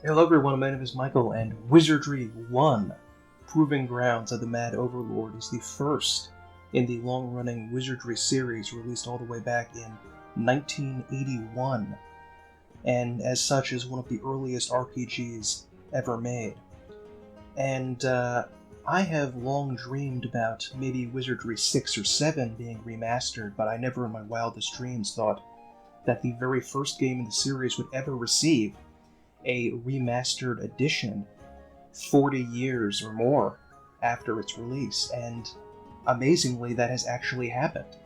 Hello everyone, my name is Michael, and Wizardry 1, Proving Grounds of the Mad Overlord, is the first in the long-running Wizardry series released all the way back in 1981, and as such is one of the earliest RPGs ever made. And I have long dreamed about maybe Wizardry 6 or 7 being remastered, but I never in my wildest dreams thought that the very first game in the series would ever receive a remastered edition 40 years or more after its release, and amazingly that has actually happened.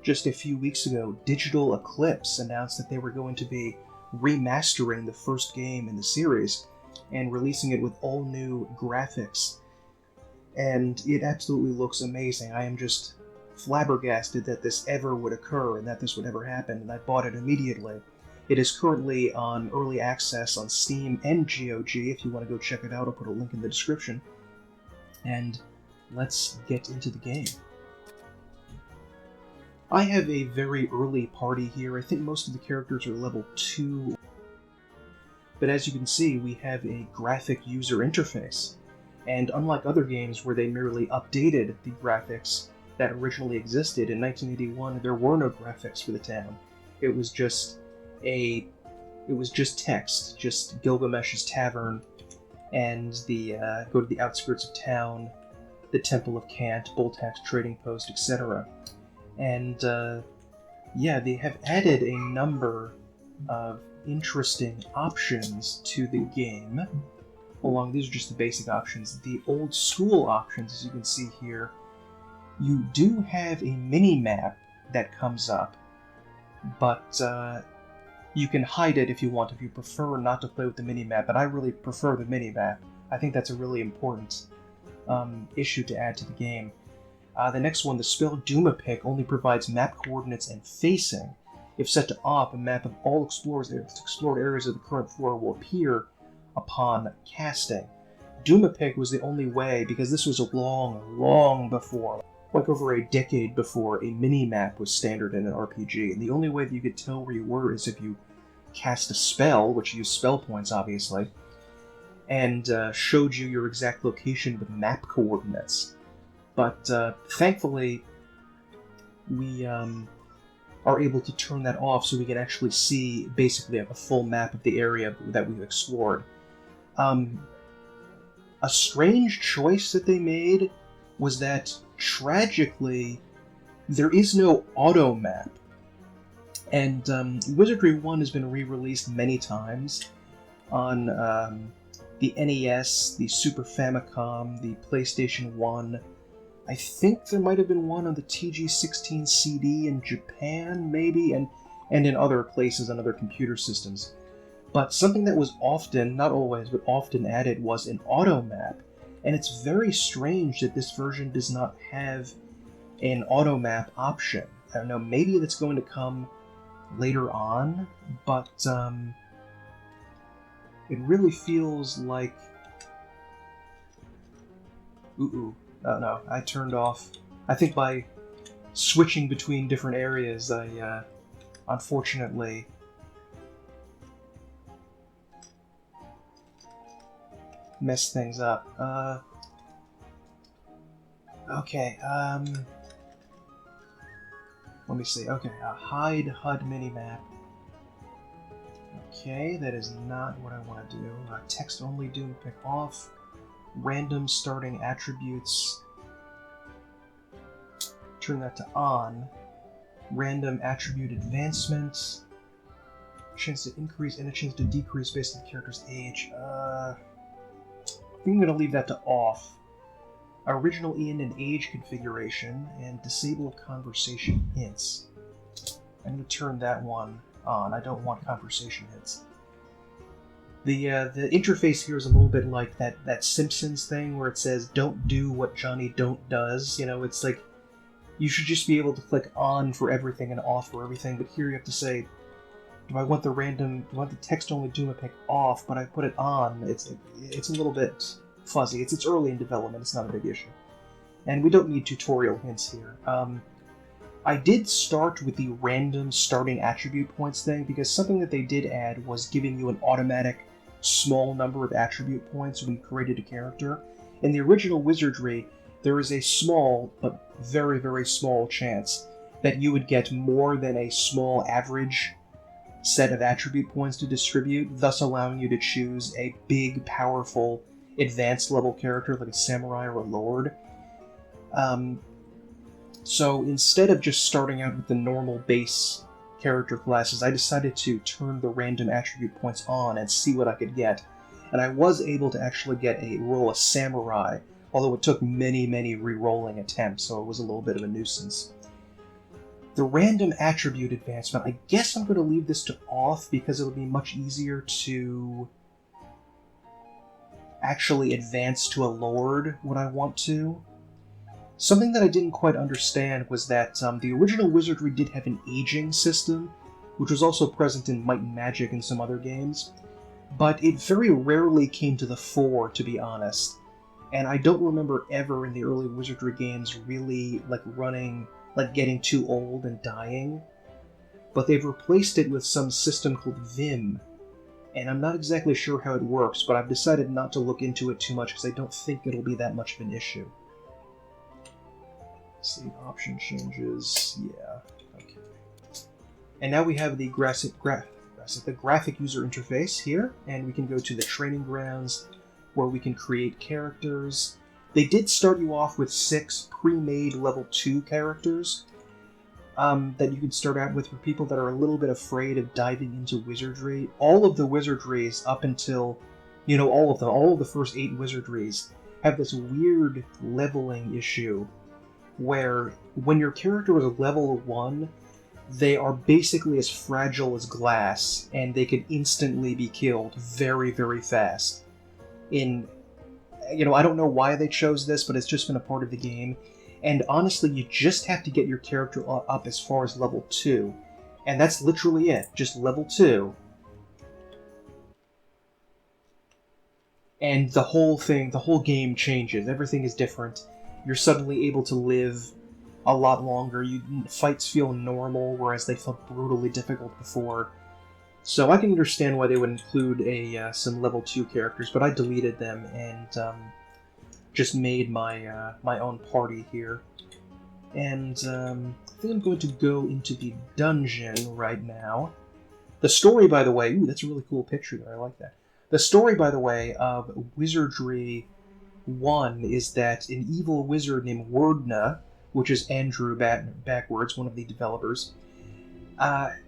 Just a few weeks ago, Digital Eclipse announced that they were going to be remastering the first game in the series and releasing it with all new graphics, and it absolutely looks amazing. I am just flabbergasted that this ever would occur and that this would ever happen, and I bought it immediately. It is currently on early access on Steam and GOG. If you want to go check it out, I'll put a link in the description. And let's get into the game. I have a very early party here. I think most of the characters are level 2. But as you can see, we have a graphic user interface. And unlike other games where they merely updated the graphics that originally existed, in 1981 there were no graphics for the town. It was just text, just Gilgamesh's tavern, and the go to the outskirts of town, the Temple of Kant, Boltax trading post, etc. And they have added a number of interesting options to the game. These are just the basic options. The old school options, as you can see here, you do have a mini-map that comes up, but you can hide it if you want, if you prefer not to play with the minimap, but I really prefer the minimap. I think that's a really important issue to add to the game. The next one, the spell Dumapick, only provides map coordinates and facing. If set to off, a map of all explored areas of the current floor will appear upon casting. Dumapick was the only way, because this was long before, like over a decade before, a mini-map was standard in an RPG, and the only way that you could tell where you were is if you cast a spell, which used spell points, obviously, and showed you your exact location with map coordinates. But thankfully, we are able to turn that off so we can actually see basically a full map of the area that we've explored. A strange choice that they made was that, tragically, there is no auto map. And Wizardry 1 has been re-released many times on the NES, the Super Famicom, the PlayStation 1. I think there might have been one on the TG16 CD in Japan, maybe, and in other places on other computer systems. But something that was often, not always, but often added was an auto map. And it's very strange that this version does not have an auto map option. I don't know, maybe that's going to come later on, but it really feels like... Oh no, I turned off. I think by switching between different areas, I unfortunately messed things up. Okay, let me see. Okay, hide HUD minimap. Okay, that is not what I want to do. Text only Dumapick off. Random starting attributes. Turn that to on. Random attribute advancements. Chance to increase and a chance to decrease based on the character's age. I think I'm going to leave that to off. Original Ian and age configuration, and disable conversation hints. I'm going to turn that one on. I don't want conversation hints. The interface here is a little bit like that Simpsons thing where it says, don't do what Johnny Don't does. You know, it's like, you should just be able to click on for everything and off for everything, but here you have to say, do I want the text-only Dumapick off, but I put it on? It's a little bit fuzzy. It's early in development, it's not a big issue. And we don't need tutorial hints here. I did start with the random starting attribute points thing, because something that they did add was giving you an automatic small number of attribute points when you created a character. In the original Wizardry, there is a small, but very, very small chance that you would get more than a small average set of attribute points to distribute, thus allowing you to choose a big, powerful, advanced level character like a samurai or a lord. So instead of just starting out with the normal base character classes, I decided to turn the random attribute points on and see what I could get. And I was able to actually get a roll a samurai, although it took many, many re-rolling attempts, so it was a little bit of a nuisance. The random attribute advancement, I guess I'm going to leave this to off because it'll be much easier to actually advance to a lord when I want to. Something that I didn't quite understand was that the original Wizardry did have an aging system, which was also present in Might and Magic and some other games, but it very rarely came to the fore, to be honest. And I don't remember ever in the early Wizardry games really getting too old and dying. But they've replaced it with some system called Vim, and I'm not exactly sure how it works, but I've decided not to look into it too much because I don't think it'll be that much of an issue. Save option changes, yeah, okay. And now we have the graphic user interface here, and we can go to the training grounds where we can create characters. They did start you off with 6 pre-made level 2 characters that you can start out with for people that are a little bit afraid of diving into Wizardry. All of the Wizardries up until, all of the first 8 Wizardries have this weird leveling issue where when your character is a level 1, they are basically as fragile as glass, and they can instantly be killed very, very fast. I don't know why they chose this, but it's just been a part of the game. And honestly, you just have to get your character up as far as level 2. And that's literally it, just level 2. And the whole game changes. Everything is different. You're suddenly able to live a lot longer. Fights feel normal, whereas they felt brutally difficult before. So I can understand why they would include some level 2 characters, but I deleted them and just made my own party here. And I think I'm going to go into the dungeon right now. The story, by the way, that's a really cool picture there, I like that. The story, by the way, of Wizardry 1 is that an evil wizard named Wordna, which is Andrew backwards, one of the developers,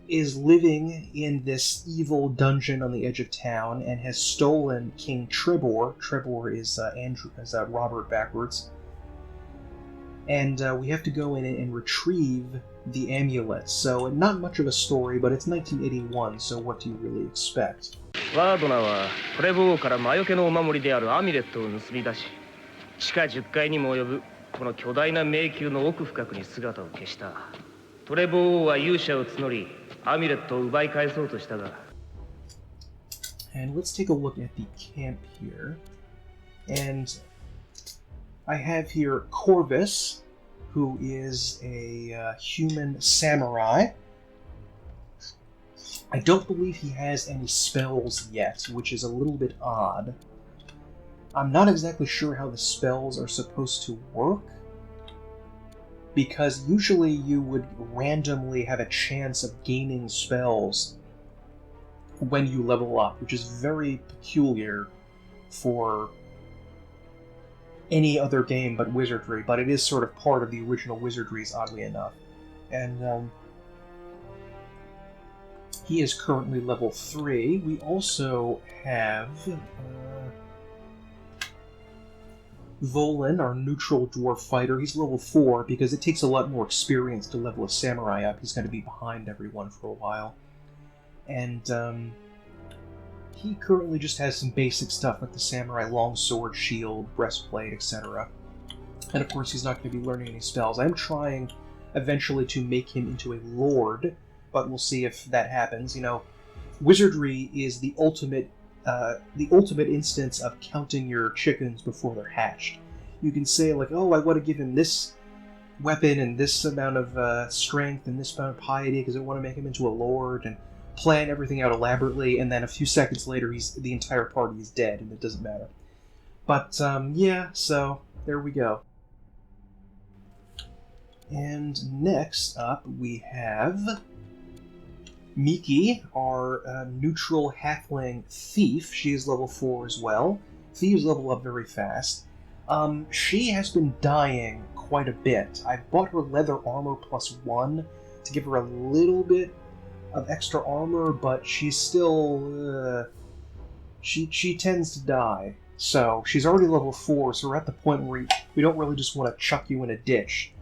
is living in this evil dungeon on the edge of town and has stolen King Trebor. Trebor is Robert backwards. And we have to go in and retrieve the amulet. So not much of a story, but it's 1981, so what do you really expect? ワードナはトレボーから魔除けのお守りであるアミュレットを盗み出し、地下10階にも及ぶこの巨大な迷宮の奥深くに姿を消した。トレボーは勇者を募り、アミュレットを奪い返そうとしたが。And let's take a look at the camp here. And I have here Corvus, who is a human samurai. I don't believe he has any spells yet, which is a little bit odd. I'm not exactly sure how the spells are supposed to work, because usually you would randomly have a chance of gaining spells when you level up, which is very peculiar for any other game but Wizardry, but it is sort of part of the original Wizardries, oddly enough. And he is currently level 3. We also have Volan, our neutral dwarf fighter. He's level 4 because it takes a lot more experience to level a samurai up. He's going to be behind everyone for a while. And he currently just has some basic stuff like the samurai longsword, shield, breastplate, etc. And of course he's not going to be learning any spells. I'm trying eventually to make him into a lord, but we'll see if that happens. You know, Wizardry is the ultimate instance of counting your chickens before they're hatched. You can say, like, oh, I want to give him this weapon and this amount of strength and this amount of piety because I want to make him into a lord, and plan everything out elaborately, and then a few seconds later the entire party is dead and it doesn't matter. But yeah, so there we go. And next up we have Miki, our neutral halfling thief. She is level 4 as well. Thieves level up very fast. She has been dying quite a bit. I bought her leather armor +1 to give her a little bit of extra armor, but she's still... she tends to die. So, she's already level 4, so we're at the point where we don't really just want to chuck you in a ditch.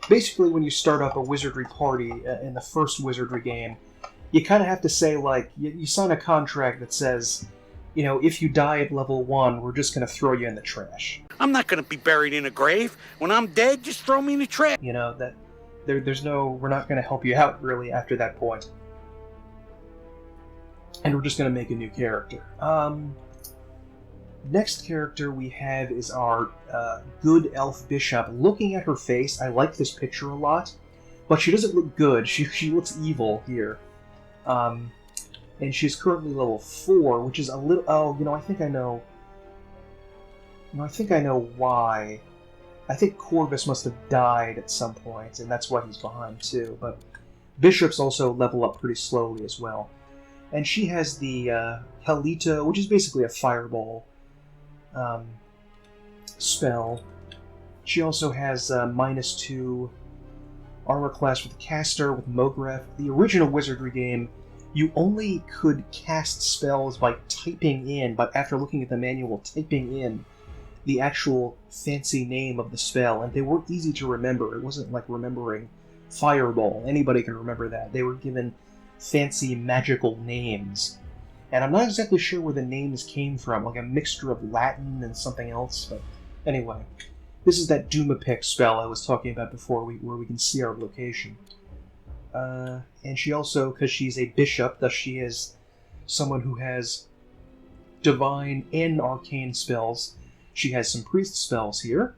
Basically, when you start up a wizardry party in the first wizardry game, you kind of have to say, like, you sign a contract that says, you know, if you die at level 1, we're just going to throw you in the trash. I'm not going to be buried in a grave. When I'm dead, just throw me in the trash. You know, that there's no... We're not going to help you out, really, after that point. And we're just going to make a new character. Next character we have is our good elf bishop. Looking at her face, I like this picture a lot, but she doesn't look good. She looks evil here. And she's currently level 4, which is a little... Oh, you know, I think I know... I think I know why. I think Corvus must have died at some point, and that's why he's behind too. But bishops also level up pretty slowly as well. And she has the Helito, which is basically a fireball spell. She also has -2 armor class with caster, with Mogref. The original Wizardry game, you only could cast spells by typing in, but after looking at the manual, typing in the actual fancy name of the spell, and they weren't easy to remember. It wasn't like remembering Fireball. Anybody can remember that. They were given fancy magical names. And I'm not exactly sure where the names came from, like a mixture of Latin and something else, but anyway. This is that Dumapic spell I was talking about before, where we can see our location. And she also, because she's a bishop, thus she is someone who has divine and arcane spells. She has some priest spells here.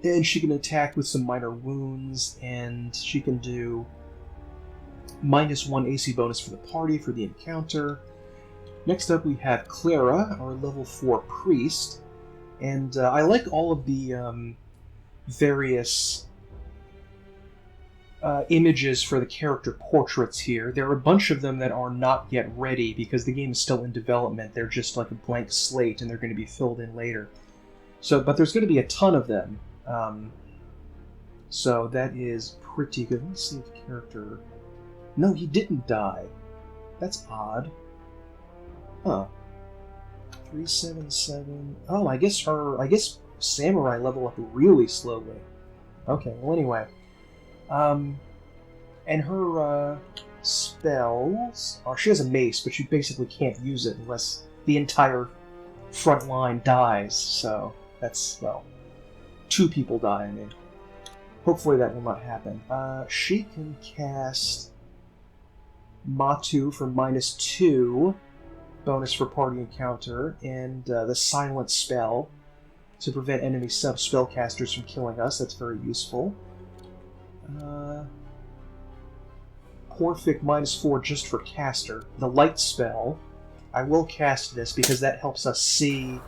And she can attack with some minor wounds, and she can do -1 AC bonus for the party for the encounter. Next up we have Clara, our level 4 priest. And I like all of the various images for the character portraits here. There are a bunch of them that are not yet ready because the game is still in development. They're just like a blank slate and they're going to be filled in later. So, but there's going to be a ton of them. So that is pretty good. Let's see if the character... No, he didn't die. That's odd. Huh. 377. Oh, I guess samurai level up really slowly. Okay, well anyway. And her spells are, she has a mace, but she basically can't use it unless the entire front line dies. So that's, well, 2 people die, I mean. Hopefully that will not happen. She can cast Matu for -2 bonus for party encounter, and the silent spell to prevent enemy sub-spellcasters from killing us. That's very useful. Horrific -4 just for caster. The light spell, I will cast this because that helps us see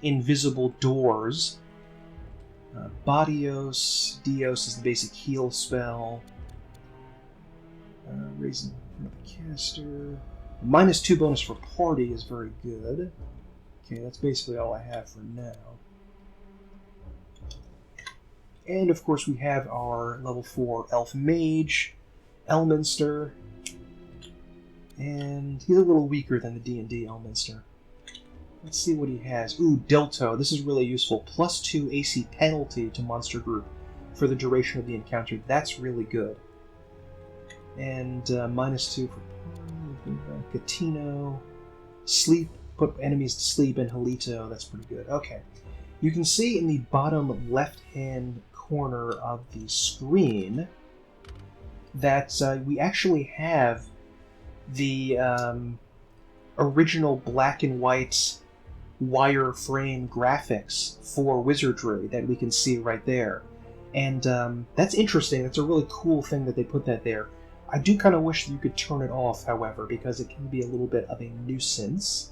invisible doors. Dios is the basic heal spell. Raising for the caster. -2 bonus for party is very good. Okay, that's basically all I have for now. And of course we have our level 4 elf mage, Elminster. And he's a little weaker than the D&D Elminster. Let's see what he has. Ooh, Delto. This is really useful. +2 AC penalty to monster group for the duration of the encounter. That's really good. And -2 for Gatino. Sleep. Put enemies to sleep, and Helito. That's pretty good. Okay. You can see in the bottom left-hand corner of the screen that we actually have the original black and white wireframe graphics for Wizardry that we can see right there. And that's interesting. That's a really cool thing that they put that there. I do kind of wish that you could turn it off, however, because it can be a little bit of a nuisance.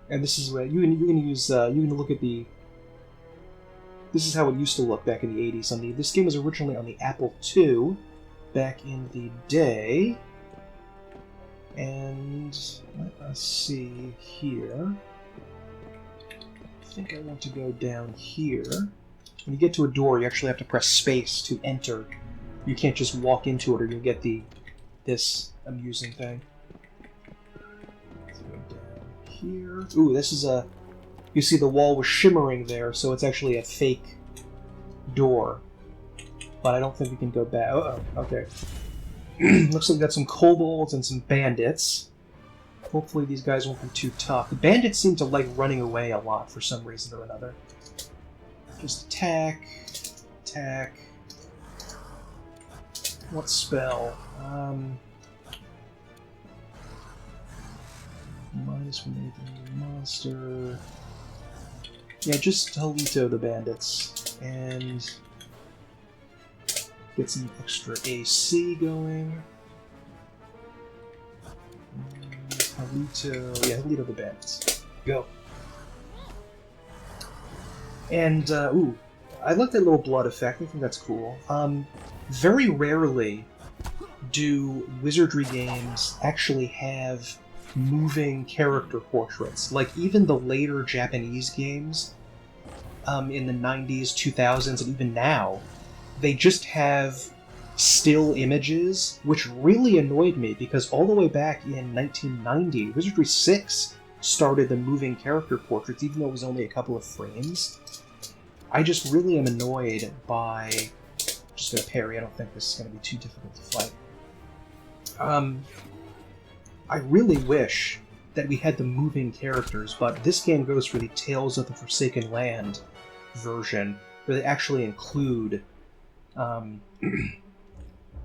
And this is where you can use. You can look at the. This is how it used to look back in the 80s. This game was originally on the Apple II back in the day. And let us see here. I think I want to go down here. When you get to a door, you actually have to press space to enter. You can't just walk into it, or you'll get this amusing thing. Let's go down here. Ooh, this is a. You see the wall was shimmering there, so it's actually a fake door. But I don't think we can go back. Uh-oh, okay. Looks like we got some kobolds and some bandits. Hopefully these guys won't be too tough. The bandits seem to like running away a lot for some reason or another. Just attack. Attack. What spell? Minus one anything monster. Yeah, just Halito the bandits. And get some extra AC going. Halito the bandits. Go. And, ooh, I like that little blood effect. I think that's cool. Very rarely do Wizardry games actually have moving character portraits. Like, even the later Japanese games, in the 90s, 2000s, and even now, they just have still images, which really annoyed me, because all the way back in 1990, Wizardry 6 started the moving character portraits, even though it was only a couple of frames. I just really am annoyed by... Just gonna parry, I don't think this is gonna be too difficult to fight. I really wish that we had the moving characters, but this game goes for the Tales of the Forsaken Land version, where they actually include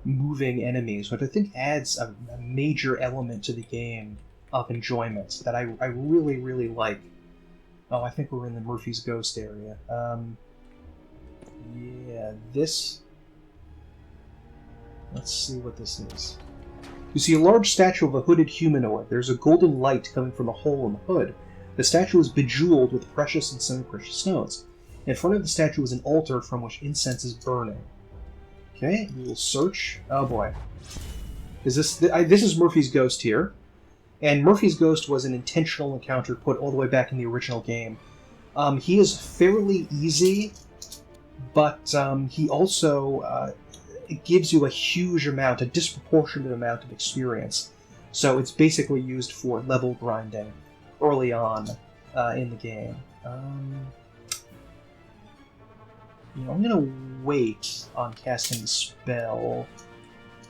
moving enemies, which I think adds a major element to the game of enjoyment that I really, really like. Oh, I think we're in the Murphy's Ghost area. Yeah, this... Let's see what this is. You see a large statue of a hooded humanoid. There's a golden light coming from a hole in the hood. The statue is bejeweled with precious and semi-precious stones. In front of the statue is an altar from which incense is burning. Okay, we will search. Oh boy. Is this... this is Murphy's Ghost here. And Murphy's Ghost was an intentional encounter put all the way back in the original game. He is fairly easy, but he also it gives you a huge amount, a disproportionate amount of experience. So it's basically used for level grinding early on in the game. You know, I'm going to wait on casting the spell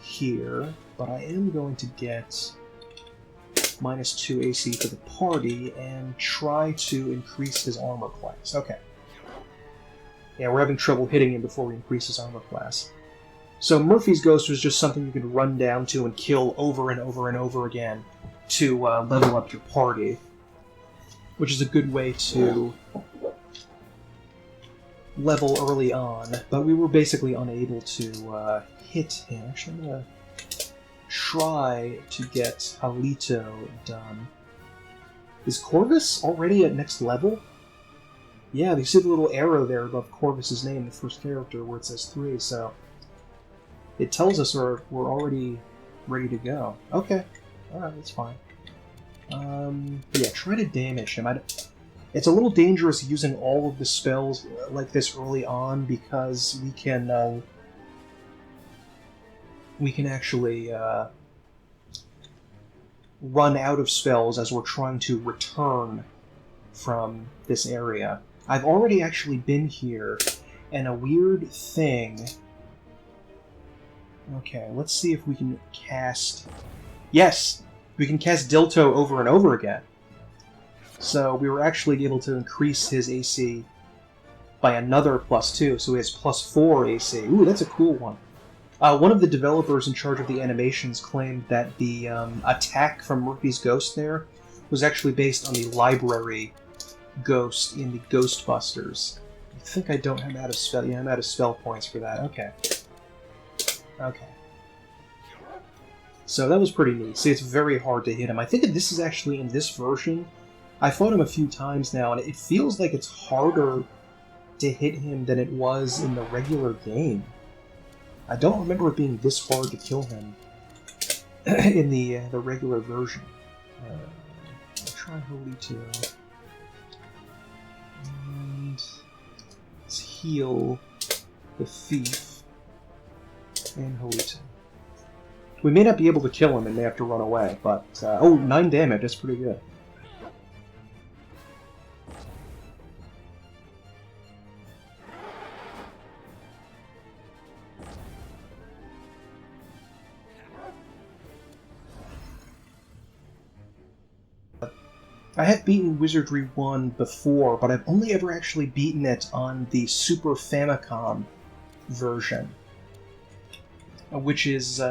here, but I am going to get -2 AC for the party and try to increase his armor class. Okay. Yeah, we're having trouble hitting him before we increase his armor class. So Murphy's Ghost was just something you could run down to and kill over and over and over again to level up your party, which is a good way to level early on, but we were basically unable to hit him. Actually, I'm going to try to get Halito done. Is Corvus already at next level? Yeah, you see the little arrow there above Corvus's name, the first character, where it says 3, so it tells us we're already ready to go. Okay, alright, that's fine. But yeah, try to damage him. It's a little dangerous using all of the spells like this early on, because we can actually run out of spells as we're trying to return from this area. I've already actually been here, and a weird thing... Okay, let's see if we can cast... Yes! We can cast Dilto over and over again. So we were actually able to increase his AC by another +2, so he has +4 AC. Ooh, that's a cool one. One of the developers in charge of the animations claimed that the attack from Murphy's Ghost there was actually based on the library ghost in the Ghostbusters. I think I don't have out of spell. Yeah, I'm out of spell points for that. Okay. Okay. So that was pretty neat. See, it's very hard to hit him. I think that this is actually in this version. I fought him a few times now, and it feels like it's harder to hit him than it was in the regular game. I don't remember it being this hard to kill him in the regular version. I'll try Holito. And let's heal the thief and Holito. We may not be able to kill him and may have to run away, but... oh, 9 damage, that's pretty good. I have beaten Wizardry 1 before, but I've only ever actually beaten it on the Super Famicom version, which is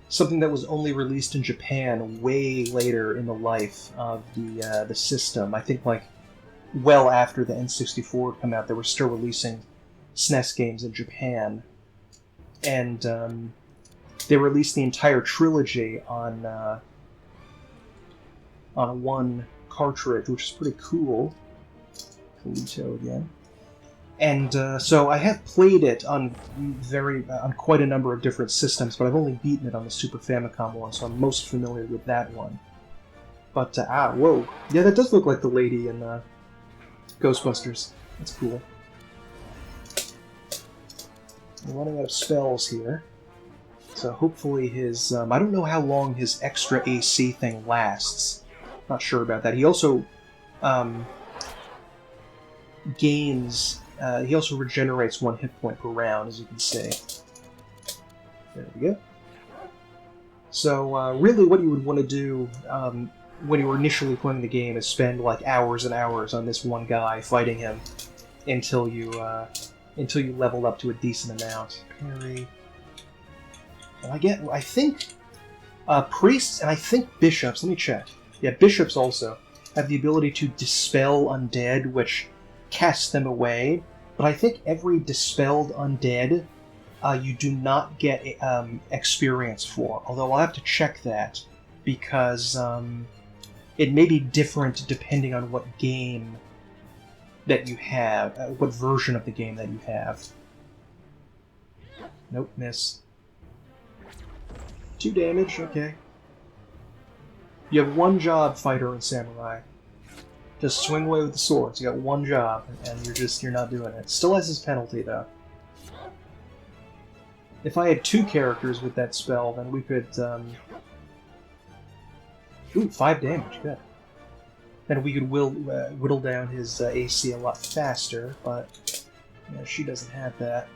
something that was only released in Japan way later in the life of the system. I think like well after the N64 had come out, they were still releasing SNES games in Japan, and they released the entire trilogy on one cartridge, which is pretty cool. Kalito again. And so I have played it on quite a number of different systems, but I've only beaten it on the Super Famicom one, so I'm most familiar with that one. But, whoa. Yeah, that does look like the lady in Ghostbusters. That's cool. I'm running out of spells here. So hopefully his... I don't know how long his extra AC thing lasts. Not sure about that. He also gains... he also regenerates 1 hit point per round, as you can see. There we go. So, really what you would want to do when you were initially playing the game is spend, like, hours and hours on this one guy, fighting him, until you level up to a decent amount. Parry... And I think priests and I think bishops, let me check. Yeah, bishops also have the ability to dispel undead, which casts them away. But I think every dispelled undead you do not get experience for. Although I'll have to check that, because it may be different depending on what game that you have, what version of the game that you have. Nope, miss. 2 damage, okay. You have 1 job, fighter and samurai. Just swing away with the swords. You got 1 job, and you're not doing it. Still has his penalty, though. If I had 2 characters with that spell, then we could, ooh, 5 damage, good. Then we could whittle down his AC a lot faster, but yeah, she doesn't have that.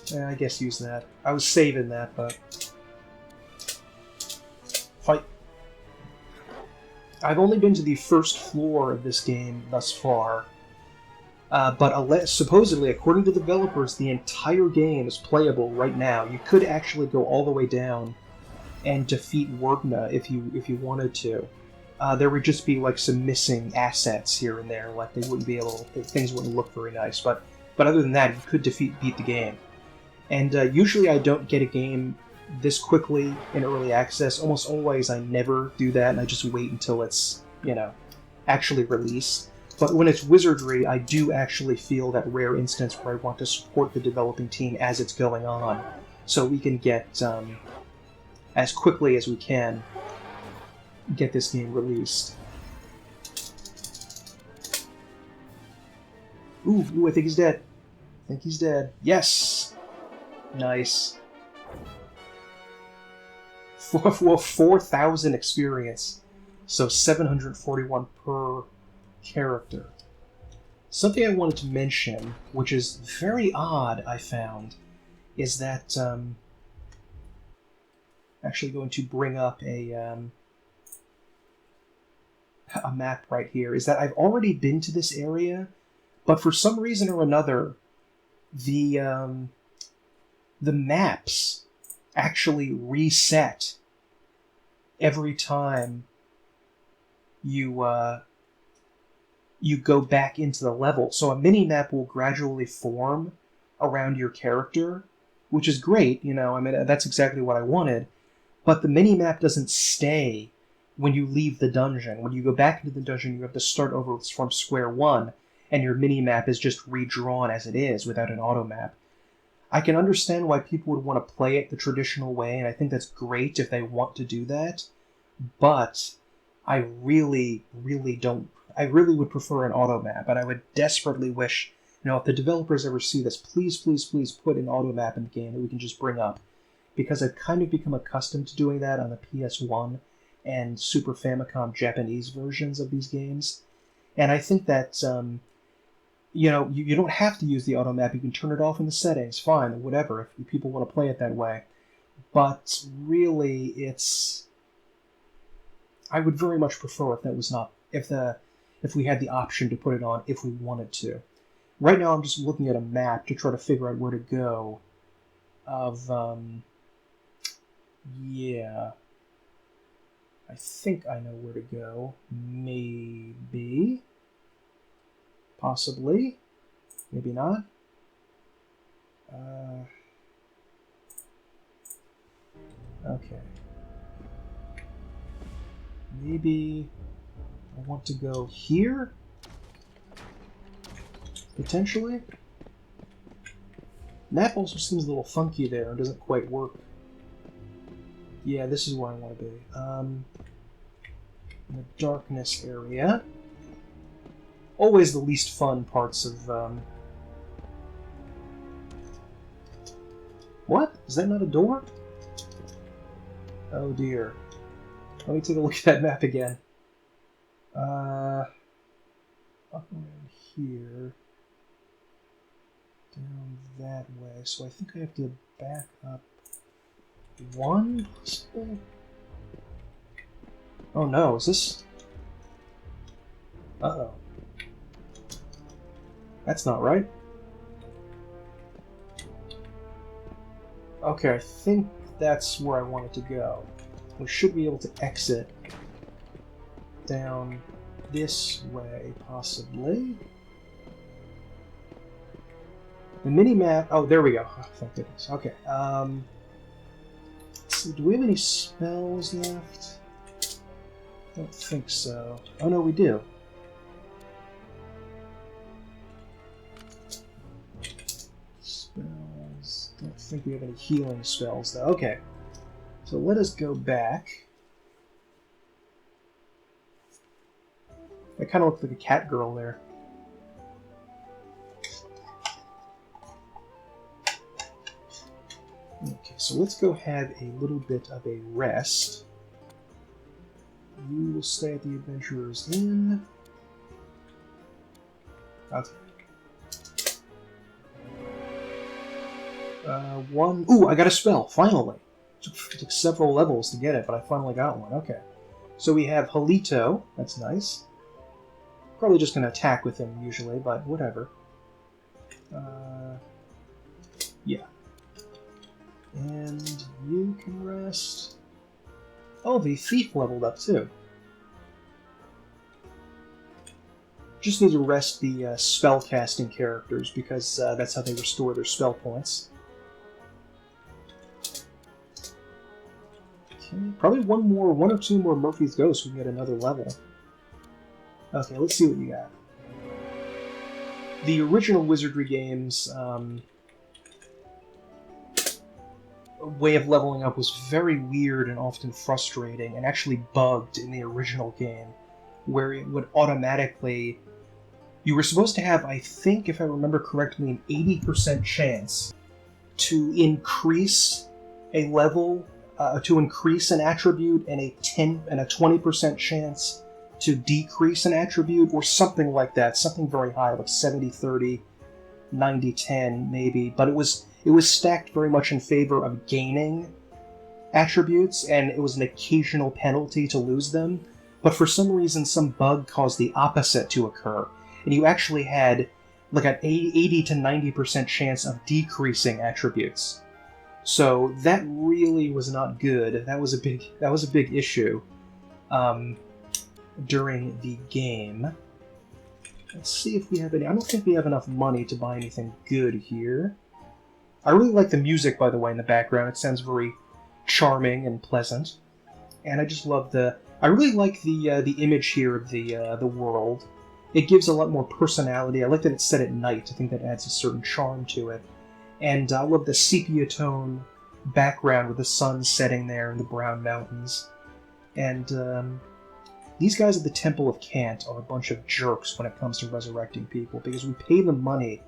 Yeah, I guess use that. I was saving that, but... Fight. I've only been to the first floor of this game thus far, but supposedly, according to developers, the entire game is playable right now. You could actually go all the way down and defeat Wordna if you wanted to. There would just be like some missing assets here and there, like they wouldn't be able, things wouldn't look very nice. But other than that, you could beat the game. And usually I don't get a game this quickly in early access. Almost always I never do that, and I just wait until it's, actually released. But when it's Wizardry, I do actually feel that rare instance where I want to support the developing team as it's going on, so we can get, as quickly as we can, get this game released. Ooh, I think he's dead. Yes! Nice. 4,000 experience, so 741 per character. Something I wanted to mention, which is very odd, I found, is that actually going to bring up a map right here, is that I've already been to this area, but for some reason or another, the maps actually reset every time you go back into the level. So a mini-map will gradually form around your character, which is great, you know, I mean, that's exactly what I wanted. But the mini-map doesn't stay when you leave the dungeon. When you go back into the dungeon, you have to start over from square one, and your mini-map is just redrawn as it is without an auto-map. I can understand why people would want to play it the traditional way, and I think that's great if they want to do that, but I really, really don't. I really would prefer an auto-map, and I would desperately wish, you know, if the developers ever see this, please, please, please put an auto-map in the game that we can just bring up, because I've kind of become accustomed to doing that on the PS1 and Super Famicom Japanese versions of these games, and I think that, you know, you don't have to use the auto map. You can turn it off in the settings, fine, or whatever, if people want to play it that way. But really, it's... I would very much prefer if that was not... If we had the option to put it on if we wanted to. Right now, I'm just looking at a map to try to figure out where to go. Yeah. I think I know where to go. Maybe... Possibly. Maybe not. Okay. Maybe I want to go here? Potentially? Map also seems a little funky there. It doesn't quite work. Yeah, this is where I want to be. In the darkness area. Always the least fun parts of, What? Is that not a door? Oh dear. Let me take a look at that map again. Up around here. Down that way. So I think I have to back up one, possibly? Oh no, is this... Uh-oh. That's not right. Okay, I think that's where I wanted to go. We should be able to exit down this way, possibly. The mini-map... Oh, there we go. Oh, thank goodness. Okay. So do we have any spells left? I don't think so. Oh, no, we do. Spells. Don't think we have any healing spells, though. Okay. So let us go back. I kind of look like a cat girl there. Okay, so let's go have a little bit of a rest. You will stay at the Adventurer's Inn. Okay. One... Ooh, I got a spell, finally! It took several levels to get it, but I finally got one. Okay. So we have Halito. That's nice. Probably just going to attack with him, usually, but whatever. Yeah. And you can rest... Oh, the thief leveled up, too. Just need to rest the spellcasting characters, because that's how they restore their spell points. Okay, probably one or two more Murphy's Ghost, we can get another level. Okay, let's see what you got. The original Wizardry games, way of leveling up was very weird and often frustrating, and actually bugged in the original game, where it would automatically... You were supposed to have, I think, if I remember correctly, an 80% chance to increase a level, to increase an attribute, and a 20% chance to decrease an attribute, or something like that. Something very high, like 70-30, 90-10, maybe. But it was stacked very much in favor of gaining attributes, and it was an occasional penalty to lose them. But for some reason, some bug caused the opposite to occur, and you actually had like an 80 to 90% chance of decreasing attributes. So that really was not good. That was a big issue during the game. Let's see if we have any. I don't think we have enough money to buy anything good here. I really like the music, by the way, in the background. It sounds very charming and pleasant. And I just love I really like the image here of the world. It gives a lot more personality. I like that it's set at night. I think that adds a certain charm to it. And I love the sepia tone background with the sun setting there and the brown mountains. And these guys at the Temple of Kant are a bunch of jerks when it comes to resurrecting people, because we pay them money,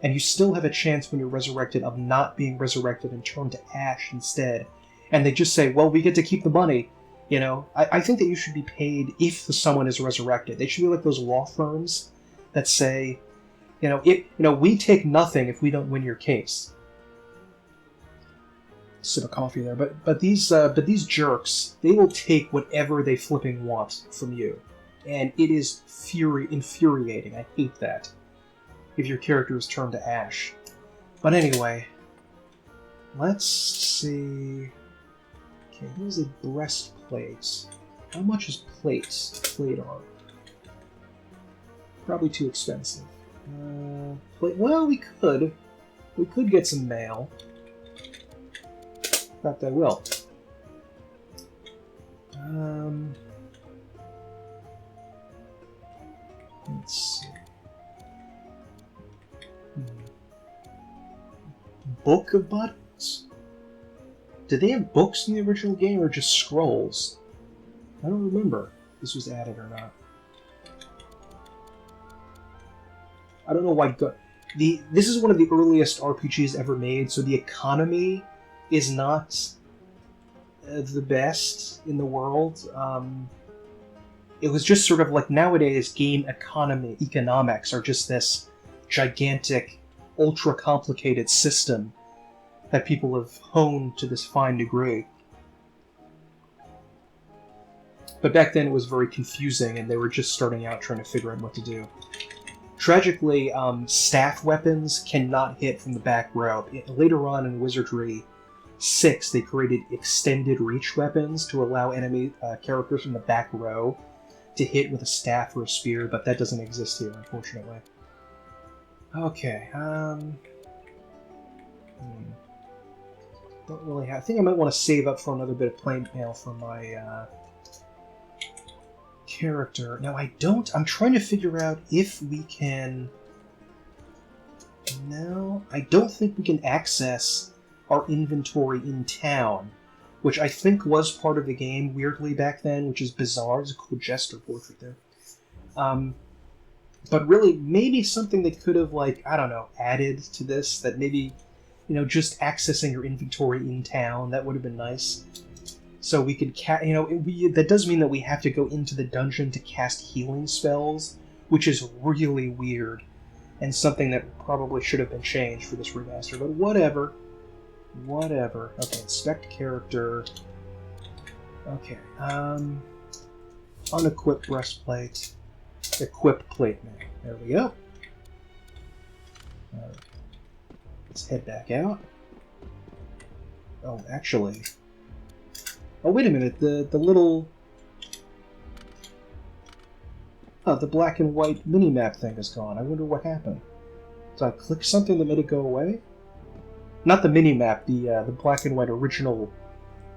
and you still have a chance when you're resurrected of not being resurrected and turned to ash instead. And they just say, well, we get to keep the money. You know, I think that you should be paid if someone is resurrected. They should be like those law firms that say, we take nothing if we don't win your case. Sip of coffee there, but these jerks, they will take whatever they flipping want from you, and it is infuriating. I hate that. If your character is turned to ash. But anyway, let's see. Okay, here's a breastplate. How much is plate armor? Probably too expensive. Well, we could get some mail. In fact, I will. Let's see. Book of Buttons? Did they have books in the original game or just scrolls? I don't remember if this was added or not. I don't know why. This is one of the earliest RPGs ever made, so the economy is not the best in the world. It was just sort of like nowadays game economics are just this gigantic, ultra complicated system that people have honed to this fine degree. But back then it was very confusing and they were just starting out trying to figure out what to do. Tragically, staff weapons cannot hit from the back row. Later on in Wizardry 6, they created extended reach weapons to allow enemy characters from the back row to hit with a staff or a spear, but that doesn't exist here, unfortunately. Okay, don't really have... I think I might want to save up for another bit of plain mail for my character. Now, I'm trying to figure out if we can... No, I don't think we can access our inventory in town, which I think was part of the game weirdly back then, which is bizarre. There's a cool jester portrait there. But really, maybe something they could have, like, I don't know, added to this, that maybe, just accessing your inventory in town, that would have been nice. So we could, that does mean that we have to go into the dungeon to cast healing spells, which is really weird, and something that probably should have been changed for this remaster, but whatever. Whatever. Okay, inspect character. Okay, unequip breastplate. Equip plate mail. There we go. Let's head back out. Oh, actually... Oh, wait a minute, the little... Oh, the black and white mini-map thing is gone. I wonder what happened. Did I click something that made it go away? Not the mini-map, the black and white original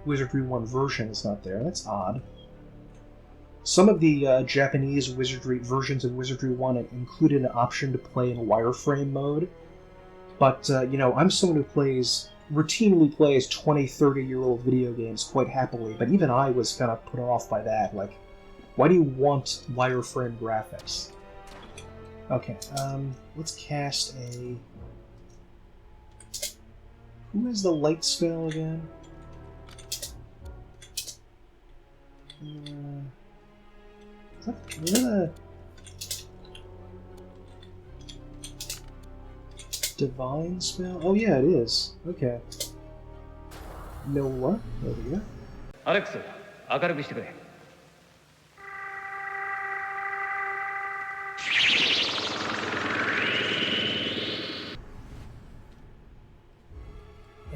Wizardry 1 version is not there. That's odd. Some of the Japanese Wizardry versions of Wizardry 1 included an option to play in wireframe mode, but, I'm someone who routinely plays 20, 30-year-old video games quite happily, but even I was kind of put off by that. Like, why do you want wireframe graphics? Okay, let's cast a... Who has the light spell again? Is that a... Divine spell? Oh yeah, it is. Okay. Noah. There we go. Alex, 明るくしてくれ。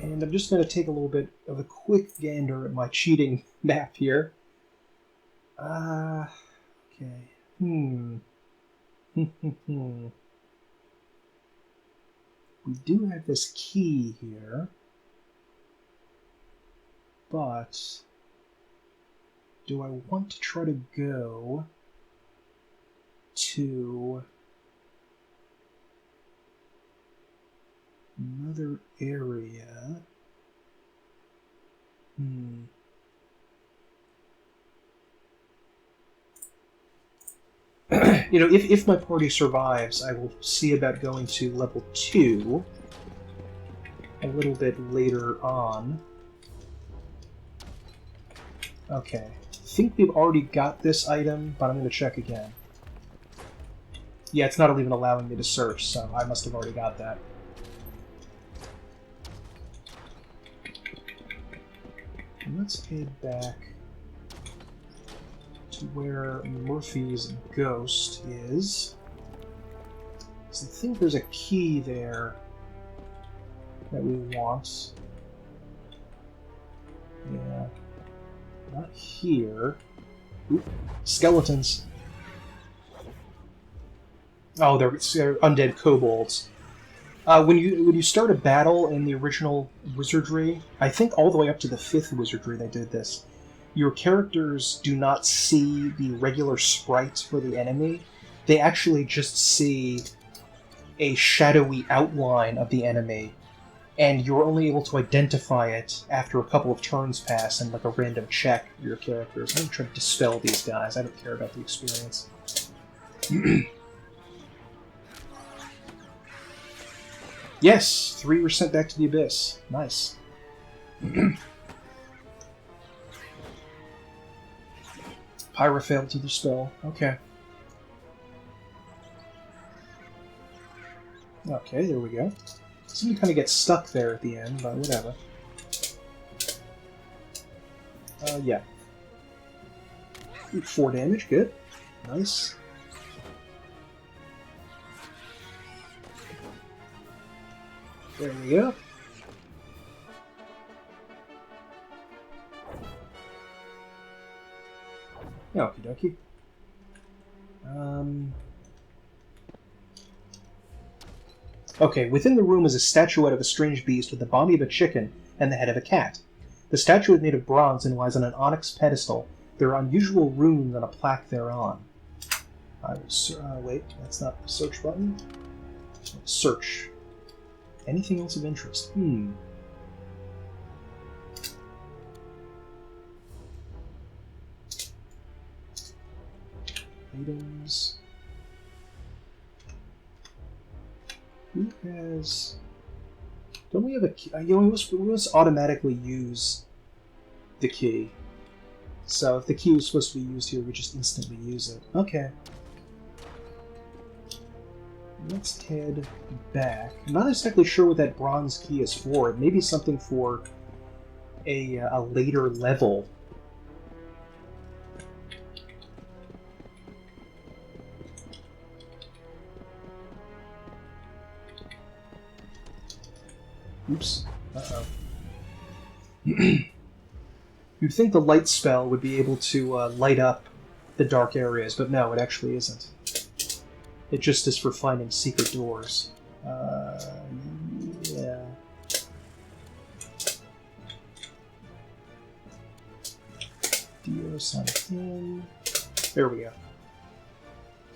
And And I'm just going to take a little bit of a quick gander at my cheating map here. Okay. We do have this key here, but do I want to try to go to another area? You know, if my party survives, I will see about going to level 2 a little bit later on. Okay, I think we've already got this item, but I'm going to check again. Yeah, it's not even allowing me to search, so I must have already got that. Let's head back to where Murphy's ghost is. So I think there's a key there that we want. Yeah. Not here. Oop. Skeletons. Oh, they're undead kobolds. When you start a battle in the original Wizardry, I think all the way up to the 5th Wizardry they did this, your characters do not see the regular sprite for the enemy. They actually just see a shadowy outline of the enemy, and you're only able to identify it after a couple of turns pass and like a random check for your characters. I'm trying to dispel these guys. I don't care about the experience. Yes, 3 were sent back to the Abyss. Nice. Pyra failed to dispel. Okay. Okay, there we go. Somebody kind of gets stuck there at the end, but whatever. Yeah. Ooh, 4 damage, good. Nice. There we go. Okie dokie. Okay, within the room is a statuette of a strange beast with the body of a chicken and the head of a cat. The statue is made of bronze and lies on an onyx pedestal. There are unusual runes on a plaque thereon. I will wait, that's not the search button. Search. Anything else of interest? Items. Who has... Don't we have a key? You know, we must automatically use the key. So if the key was supposed to be used here, we just instantly use it. Okay. Let's head back. I'm not exactly sure what that bronze key is for. It may be something for a later level. Oops. Uh-oh. You'd think the light spell would be able to light up the dark areas, but no, it actually isn't. It just is for finding secret doors. Yeah. Dios on him. There we go.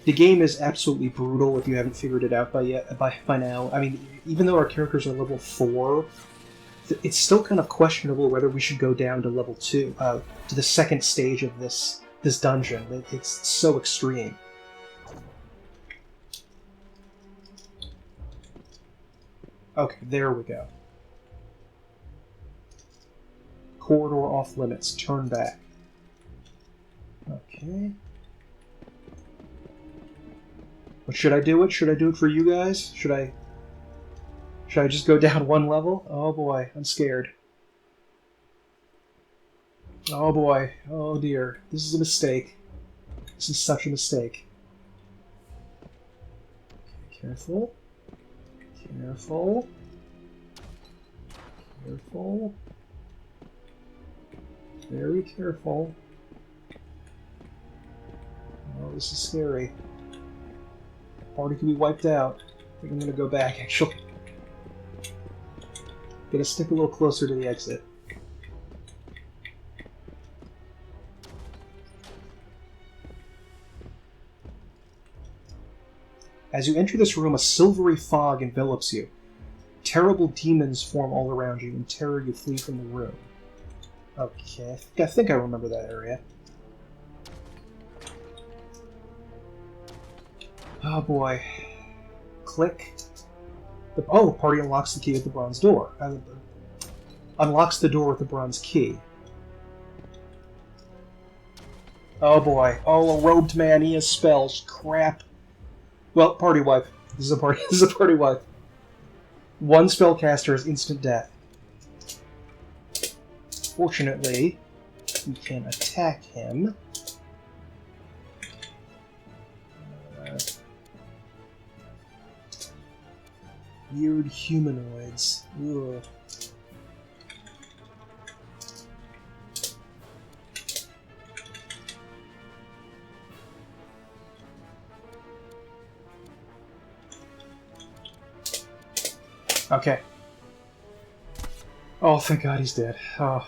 The game is absolutely brutal if you haven't figured it out by now. I mean, even though our characters are level 4, it's still kind of questionable whether we should go down to level 2, to the second stage of this dungeon. It's so extreme. Okay, there we go. Corridor off limits. Turn back. Okay. But should I do it? Should I do it for you guys? Should I just go down 1 level? Oh boy, I'm scared. Oh boy. Oh dear. This is a mistake. This is such a mistake. Okay, careful. Careful. Careful. Very careful. Oh, this is scary. Party could be wiped out. I think I'm gonna go back, actually. Gonna stick a little closer to the exit. As you enter this room, a silvery fog envelops you. Terrible demons form all around you. In terror, you flee from the room. Okay, I think I remember that area. Oh boy. Click. Party unlocks the key with the bronze door. Unlocks the door with the bronze key. Oh boy. Oh, a robed man, he has spells. Crap. Well, party wipe. This is a party wipe. One spellcaster is instant death. Fortunately, we can attack him. Weird humanoids. Ugh. Okay. Oh, thank God he's dead. Oh.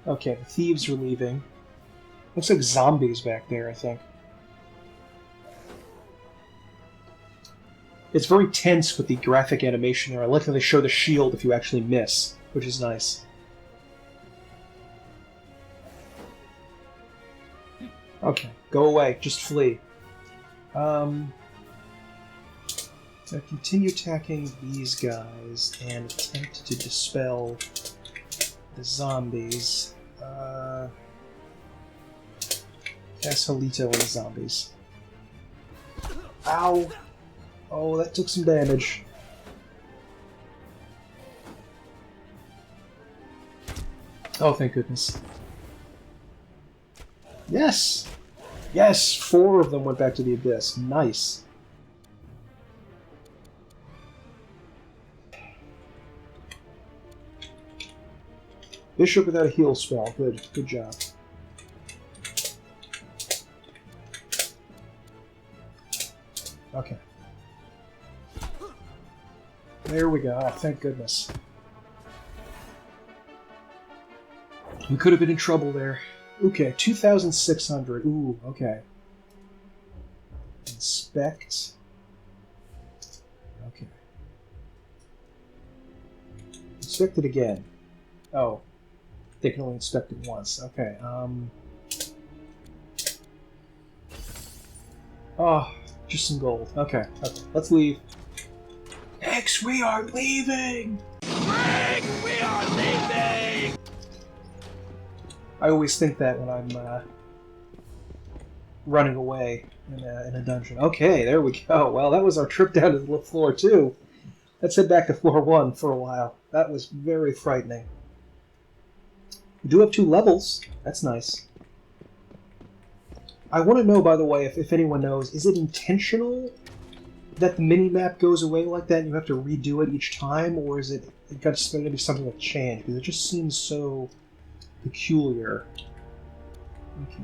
Okay, the thieves are leaving. Looks like zombies back there, I think. It's very tense with the graphic animation there. I like how they show the shield if you actually miss, which is nice. Okay, go away. Just flee. So continue attacking these guys and attempt to dispel the zombies. Cast Halito on the zombies. Ow! Oh, that took some damage. Oh, thank goodness. Yes! Yes! 4 of them went back to the abyss. Nice. Bishop without a heal spell. Good. Good job. Okay. There we go. Oh, thank goodness. We could have been in trouble there. Okay, 2,600. Ooh, okay. Inspect. Okay. Inspect it again. Oh. They can only inspect it once. Okay, Oh, just some gold. Okay, let's leave. X, we are leaving! Frank, we are leaving! I always think that when I'm running away in a dungeon. Okay, there we go. Well, that was our trip down to the floor 2. Let's head back to floor 1 for a while. That was very frightening. We do have 2 levels. That's nice. I want to know, by the way, if anyone knows, is it intentional that the mini-map goes away like that and you have to redo it each time, or is it going to be something that changed? Because it just seems so peculiar. Okay.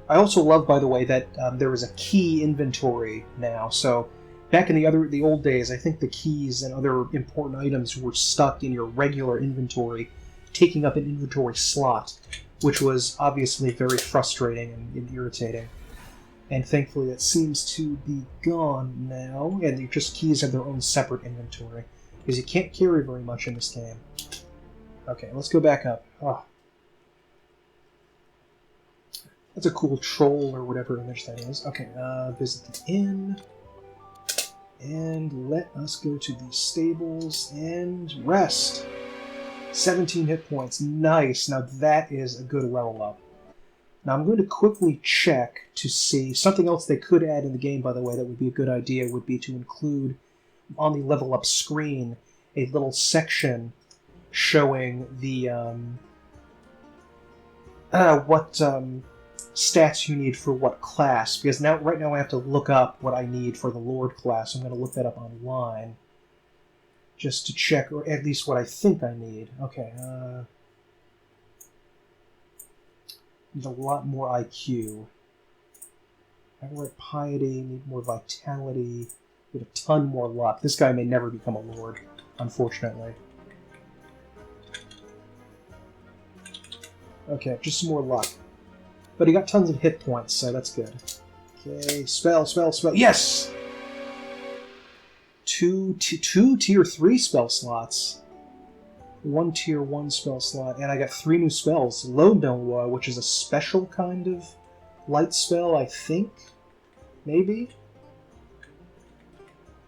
I also love, by the way, that there is a key inventory now. So back in the old days, I think the keys and other important items were stuck in your regular inventory, taking up an inventory slot, which was obviously very frustrating and irritating. And thankfully it seems to be gone now, and just keys have their own separate inventory, because you can't carry very much in this game. Okay, let's go back up. Oh. That's a cool troll or whatever image that is. Okay, visit the inn. And let us go to the stables and rest. 17 hit points. Nice. Now that is a good level up. Now I'm going to quickly check to see something else they could add in the game, by the way, that would be a good idea, would be to include on the level up screen a little section showing the stats you need for what class, because right now I have to look up what I need for the Lord class. I'm going to look that up online just to check, or at least what I think I need. Okay, need a lot more IQ. Outright piety, need more vitality, need a ton more luck. This guy may never become a Lord, unfortunately. Okay, just some more luck. But he got tons of hit points, so that's good. Okay, spell. Yes! Two tier 3 spell slots. 1 tier 1 spell slot, and I got 3 new spells. Low which is a special kind of light spell, I think? Maybe?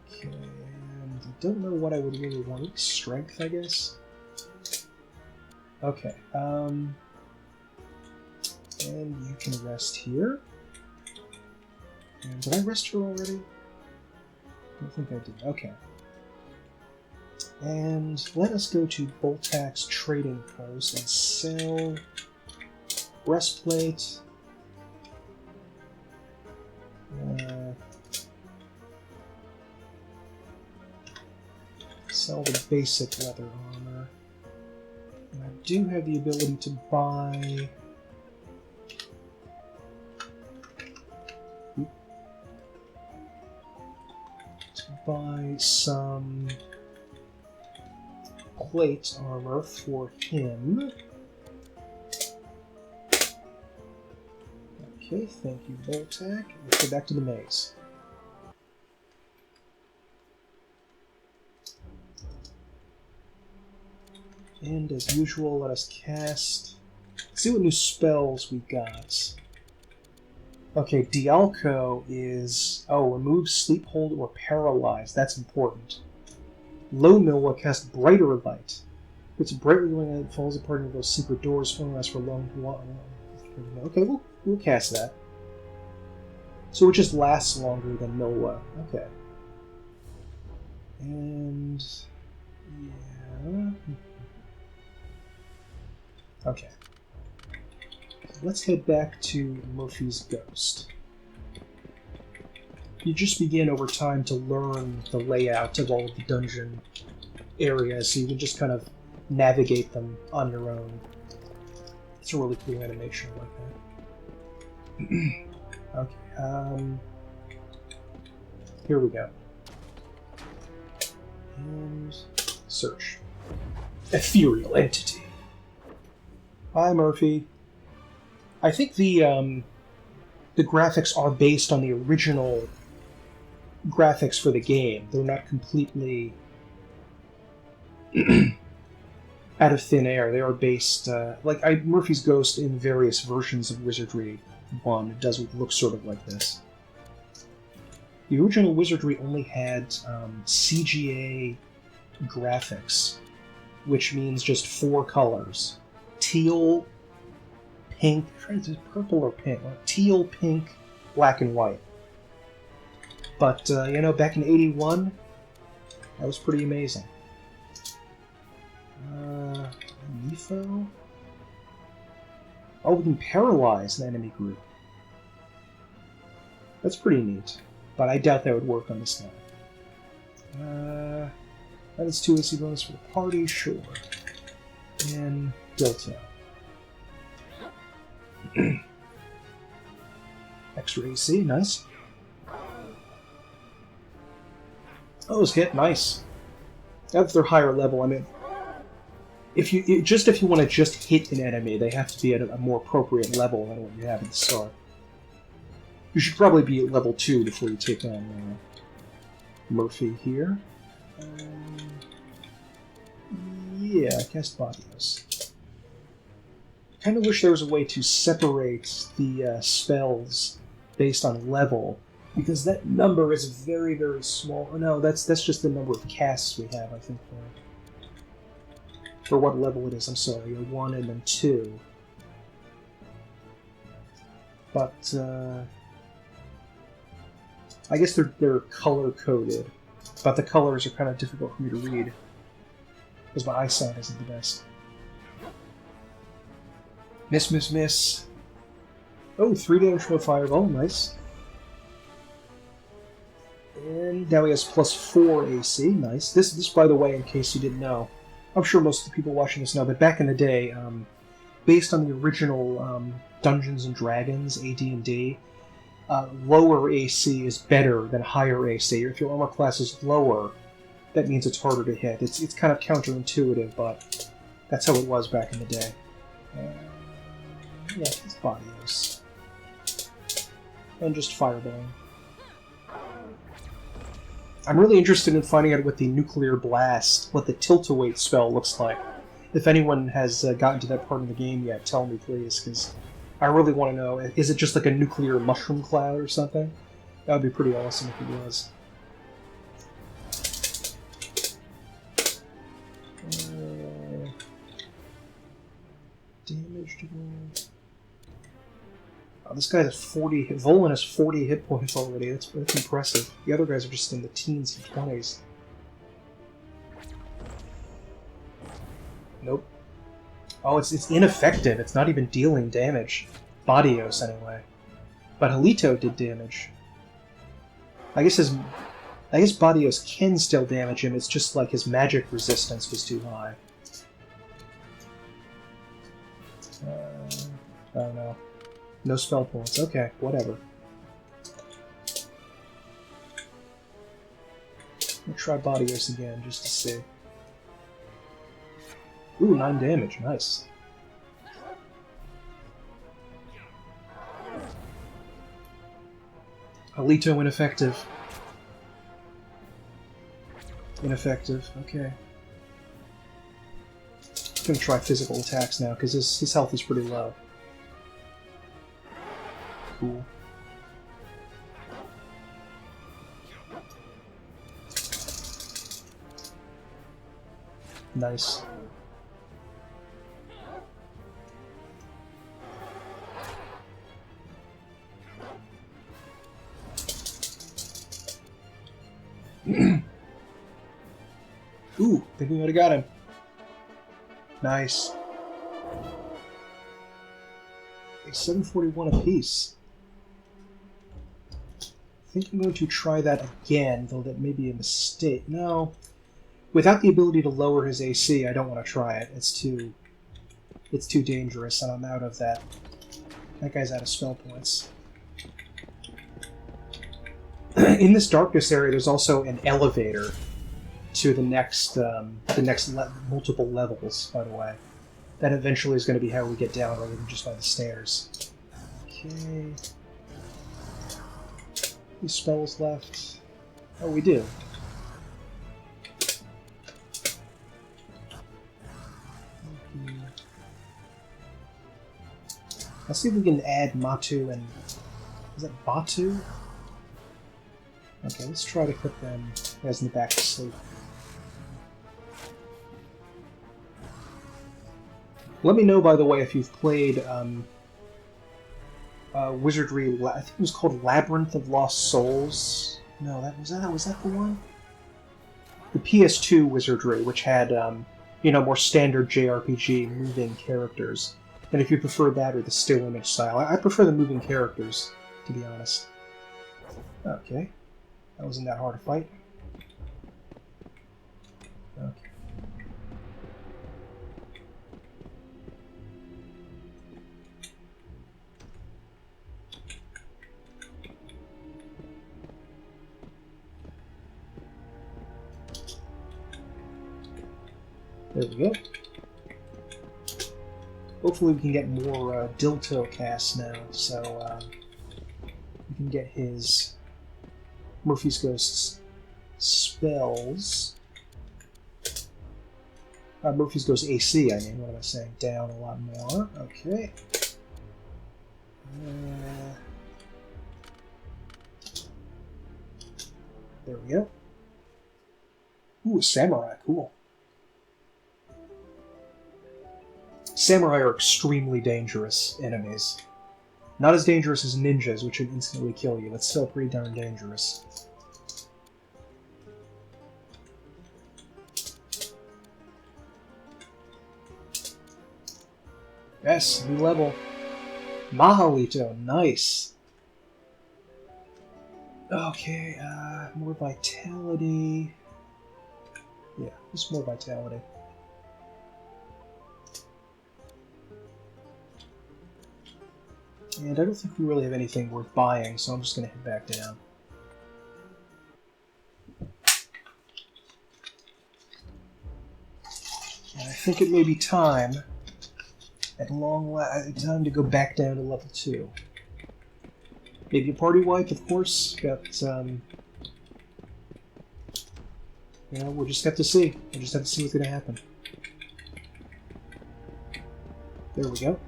Okay, and I don't know what I would really want. Strength, I guess? Okay, and you can rest here. And did I rest here already? I don't think I did. Okay. And let us go to Boltax's trading post and sell breastplate. Sell the basic leather armor. And I do have the ability to buy... some plate armor for him. Okay, thank you, Boltax. Let's go back to the maze. And as usual, let us cast... Let's see what new spells we got. Okay, Dialco is... Oh, remove sleep hold or paralyze. That's important. Low will cast brighter light. It's brightly when it falls apart into those secret doors, following us for a long while. Okay, we'll cast that. So it just lasts longer than Milwa. Okay. And... yeah... Okay. Let's head back to Murphy's Ghost. You just begin over time to learn the layout of all of the dungeon areas, so you can just kind of navigate them on your own. It's a really cool animation like that. Okay, here we go. And search. Ethereal entity. Hi, Murphy. I think the graphics are based on the original graphics for the game. They're not completely out of thin air. They are based, Murphy's Ghost in various versions of Wizardry 1. It does look sort of like this. The original Wizardry only had CGA graphics, which means just 4 colors. Teal, pink, purple or pink, teal, pink, black, and white. But, back in 81, that was pretty amazing. Nifo? Oh, we can paralyze an enemy group. That's pretty neat, but I doubt that would work on this guy. That is 2 AC bonus for the party, sure. And Delta. Extra AC, nice. Oh, it was hit, nice. If they're higher level, I mean, if you want to just hit an enemy, they have to be at a more appropriate level than what you have at the start. You should probably be at level 2 before you take on Murphy here. Yeah, cast Bodios. I kind of wish there was a way to separate the spells based on level, because that number is very, very small. Oh, no, that's just the number of casts we have, I think, for what level it is. I'm sorry, 1 and then 2. But, I guess they're color-coded, but the colors are kind of difficult for me to read, because my eyesight isn't the best. Miss, miss, miss. Oh, 3 damage from a fireball, nice. And now he has +4 AC, nice. This, by the way, in case you didn't know, I'm sure most of the people watching this know, but back in the day, based on the original Dungeons and Dragons, AD&D, lower AC is better than higher AC. If your armor class is lower, that means it's harder to hit. It's kind of counterintuitive, but that's how it was back in the day. Yeah, it's Bodios. And just fireballing. I'm really interested in finding out what the Nuclear Blast, what the Tilt-A-Weight spell looks like. If anyone has gotten to that part of the game yet, tell me please, because I really want to know. Is it just like a nuclear mushroom cloud or something? That would be pretty awesome if it was. Damage to go. Oh, this guy has 40 hit. Volan has 40 hit points already. That's impressive. The other guys are just in the teens and 20s. Nope. Oh, it's ineffective. It's not even dealing damage. Bodios, anyway. But Halito did damage. I guess Bodios can still damage him. It's just like his magic resistance was too high. Oh no. No spell points. Okay, whatever. I'll try Bodios again, just to see. Ooh, 9 damage. Nice. Alito ineffective. Ineffective. Okay. I'm gonna try physical attacks now, because his health is pretty low. Cool. Nice. Ooh, I think we might have got him. Nice. A 741 apiece. I think I'm going to try that again, though that may be a mistake. No. Without the ability to lower his AC, I don't want to try it. It's too dangerous, and I'm out of that. That guy's out of spell points. In this darkness area, there's also an elevator to the next multiple levels, by the way. That eventually is going to be how we get down, rather than just by the stairs. Okay. Any spells left? Oh, we do. Okay. Let's see if we can add Matu and... Is that Batu? Okay, let's try to put them guys in the back to sleep. Let me know, by the way, if you've played Wizardry. I think it was called Labyrinth of Lost Souls. No, was that the one? The PS2 Wizardry, which had more standard JRPG moving characters. And if you prefer that or the still image style, I prefer the moving characters, to be honest. Okay, that wasn't that hard to fight. Okay. There we go. Hopefully we can get more Dilto casts now, so we can get his Murphy's Ghost's spells. Murphy's Ghost AC, I mean, what am I saying? Down a lot more. Okay. There we go. Ooh, a samurai, cool. Samurai are extremely dangerous enemies. Not as dangerous as ninjas, which would instantly kill you, but still pretty darn dangerous. Yes, new level. Mahalito, nice. Okay, more vitality. Yeah, just more vitality. And I don't think we really have anything worth buying, so I'm just going to head back down. And I think it may be time, at long last, time to go back down to level 2. Maybe a party wipe, of course, but, you know, we'll just have to see. We'll just have to see what's going to happen. There we go.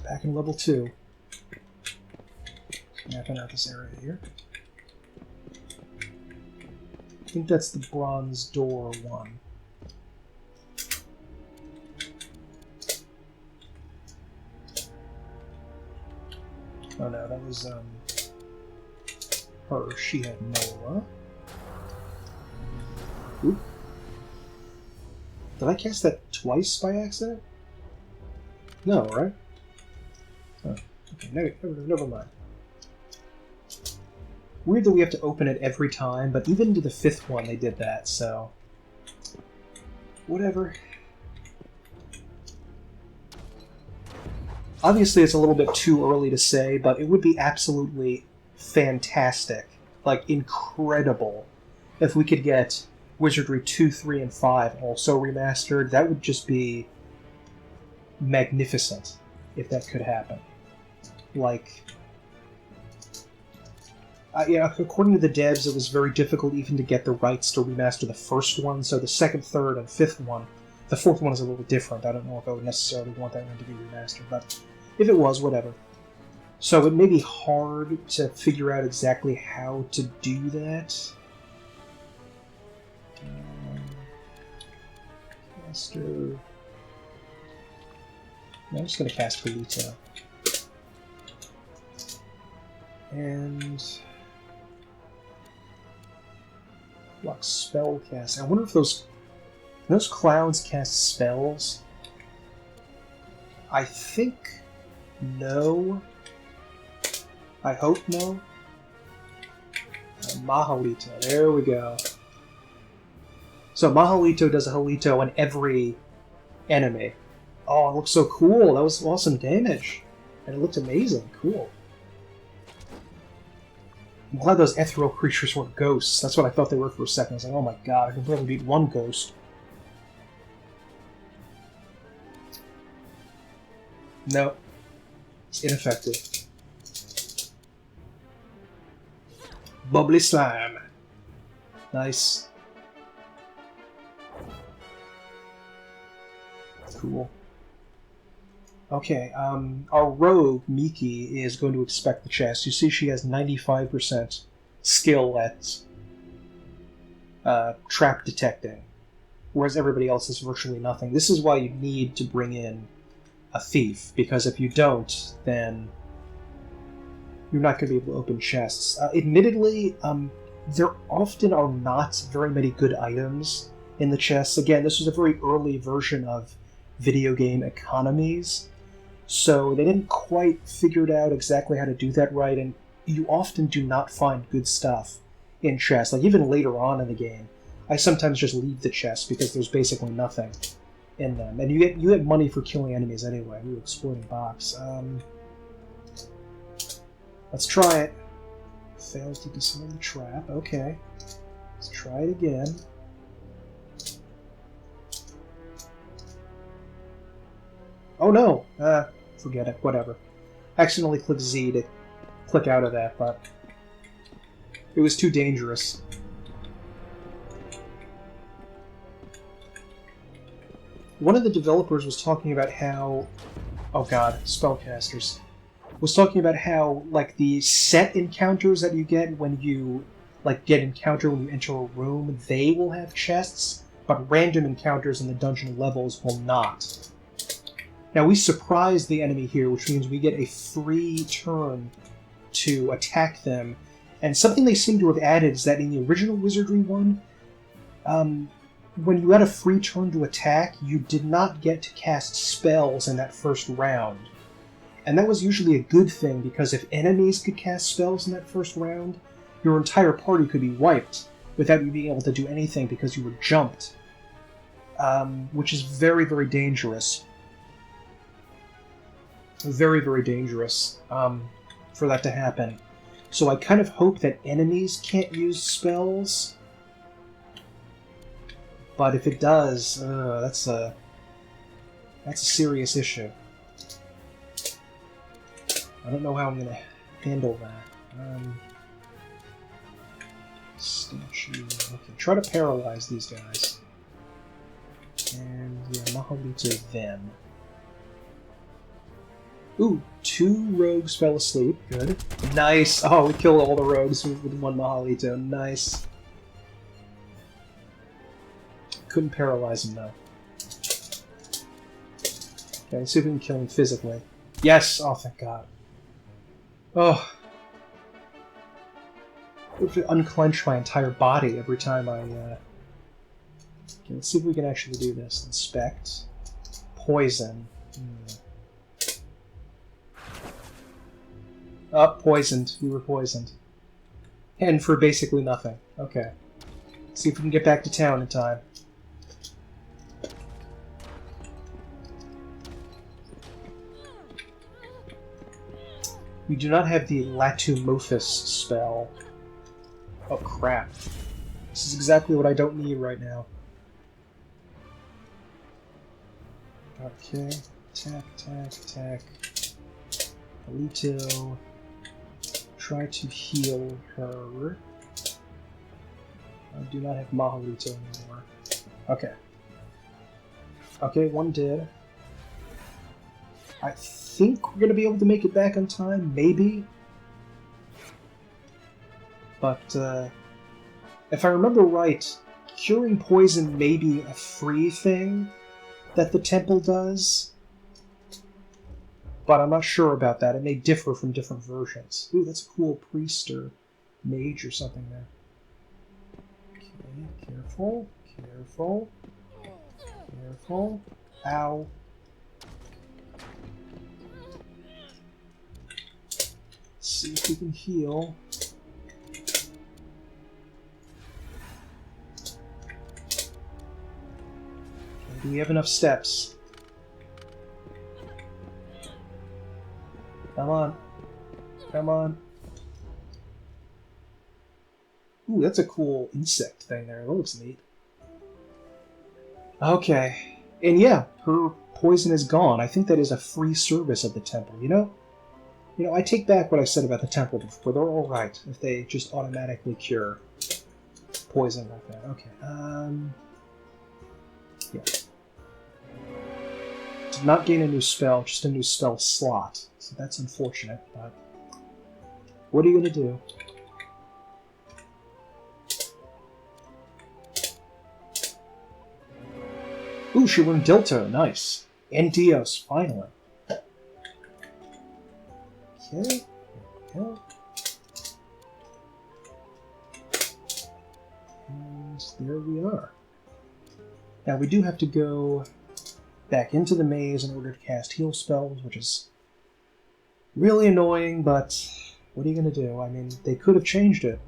Back in level 2. Mapping out this area here. I think that's the bronze door one. Oh no, that was her. She had Noah. Oop. Did I cast that twice by accident? No, right? Oh, okay, never mind. Weird that we have to open it every time, but even to the 5th one they did that, so... whatever. Obviously it's a little bit too early to say, but it would be absolutely fantastic, like incredible, if we could get Wizardry 2, 3, and 5 also remastered. That would just be magnificent if that could happen. Like... yeah, according to the devs, it was very difficult even to get the rights to remaster the first one, so the 2nd, 3rd, and 5th one. The 4th one is a little different. I don't know if I would necessarily want that one to be remastered, but if it was, whatever. So it may be hard to figure out exactly how to do that. Caster... No, I'm just going to cast Polito. And... block spell cast. I wonder if those clowns cast spells. I think no. I hope no. Mahalito. There we go. So Mahalito does a Halito on every enemy. Oh, it looks so cool. That was awesome damage. And it looked amazing. Cool. I'm glad those ethereal creatures weren't ghosts. That's what I thought they were for a second. I was like, oh my god, I can barely beat one ghost. No. It's ineffective. Bubbly slime. Nice. Cool. Okay, our rogue, Miki, is going to expect the chest. You see she has 95% skill at trap detecting, whereas everybody else has virtually nothing. This is why you need to bring in a thief, because if you don't, then you're not going to be able to open chests. Admittedly, there often are not very many good items in the chests. Again, this was a very early version of video game economies, so they didn't quite figure out exactly how to do that right, and you often do not find good stuff in chests. Like, even later on in the game, I sometimes just leave the chests because there's basically nothing in them. And you get money for killing enemies anyway. Ooh, exploding box. Let's try it. Failed to disarm the trap. Okay. Let's try it again. Oh no! Forget it. Whatever. I accidentally clicked Z to click out of that, but it was too dangerous. One of the developers was talking about how... oh god, spellcasters. Was talking about how, like, the set encounters that you get when you, like, get encountered when you enter a room, they will have chests, but random encounters in the dungeon levels will not. Now, we surprise the enemy here, which means we get a free turn to attack them, and something they seem to have added is that in the original Wizardry one, when you had a free turn to attack, you did not get to cast spells in that first round. And that was usually a good thing, because if enemies could cast spells in that first round, your entire party could be wiped without you being able to do anything because you were jumped. Which is very, very dangerous. Very, very dangerous for that to happen. So I kind of hope that enemies can't use spells. But if it does, that's a serious issue. I don't know how I'm going to handle that. Statue. Okay, try to paralyze these guys. And yeah, Mahalito them. Ooh, 2 rogues fell asleep. Good. Nice! Oh, we killed all the rogues with 1 Mahalito. Nice. Couldn't paralyze him, though. Okay, let's see if we can kill him physically. Yes! Oh, thank God. Oh. I have to unclench my entire body every time I, Okay, let's see if we can actually do this. Inspect. Poison. Oh, poisoned. We were poisoned. And for basically nothing. Okay. See if we can get back to town in time. We do not have the Latumofus spell. Oh, crap. This is exactly what I don't need right now. Okay. Attack, attack, attack. Alito. Try to heal her. I do not have Mahalito anymore. Okay. Okay, 1 did. I think we're going to be able to make it back on time, maybe. But, if I remember right, curing poison may be a free thing that the temple does. But I'm not sure about that. It may differ from different versions. Ooh, that's a cool priest or mage or something there. Okay, careful, careful, careful. Ow. See if we can heal. Okay, do we have enough steps? Come on. Come on. Ooh, that's a cool insect thing there. That looks neat. Okay. And yeah, her poison is gone. I think that is a free service of the temple, you know? You know, I take back what I said about the temple before. They're alright if they just automatically cure poison like that. Okay, yeah. Did not gain a new spell, just a new spell slot. So that's unfortunate, but what are you gonna do? Ooh, she learned Dilto, nice. And Dios, finally. Okay, there we go. And there we are. Now we do have to go back into the maze in order to cast heal spells, which is really annoying, but what are you going to do? I mean, they could have changed it.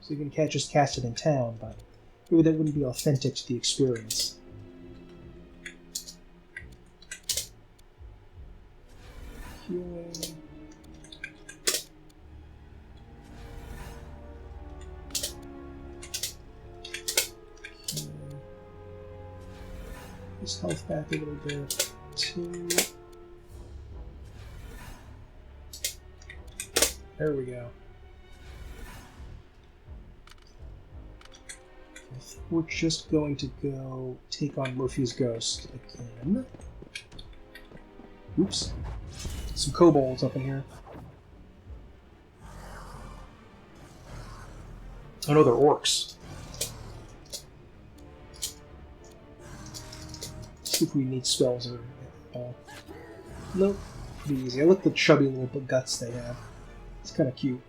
So you can just cast it in town, but maybe that wouldn't be authentic to the experience. Healing. Okay. His health back a little bit. 2. There we go. We're just going to go take on Murphy's Ghost again. Oops. Some kobolds up in here. Oh no, they're orcs. See if we need spells or nope. Pretty easy. I like the chubby little guts they have. It's kind of cute.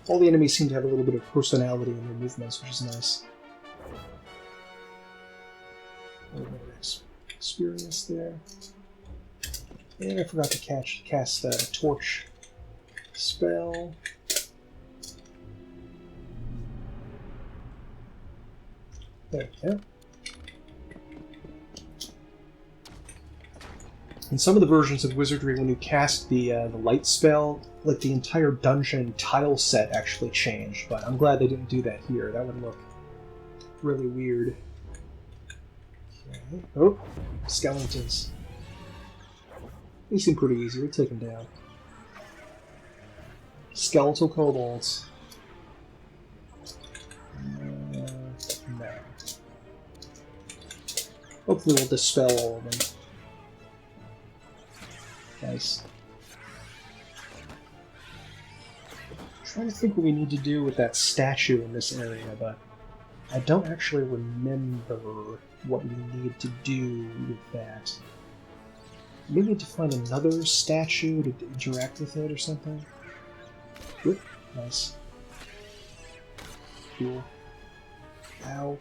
All the enemies seem to have a little bit of personality in their movements, which is nice. A little bit of experience there. And I forgot to cast a torch spell. There we go. In some of the versions of Wizardry, when you cast the light spell, like the entire dungeon tile set actually changed, but I'm glad they didn't do that here. That would look really weird. Okay. Oh, skeletons. These seem pretty easy. We'll take them down. Skeletal kobolds. No. Hopefully we'll dispel all of them. Nice. I'm trying to think what we need to do with that statue in this area, but I don't actually remember what we need to do with that. Maybe need to find another statue to interact with it or something. Good. Nice. Cool. Ow.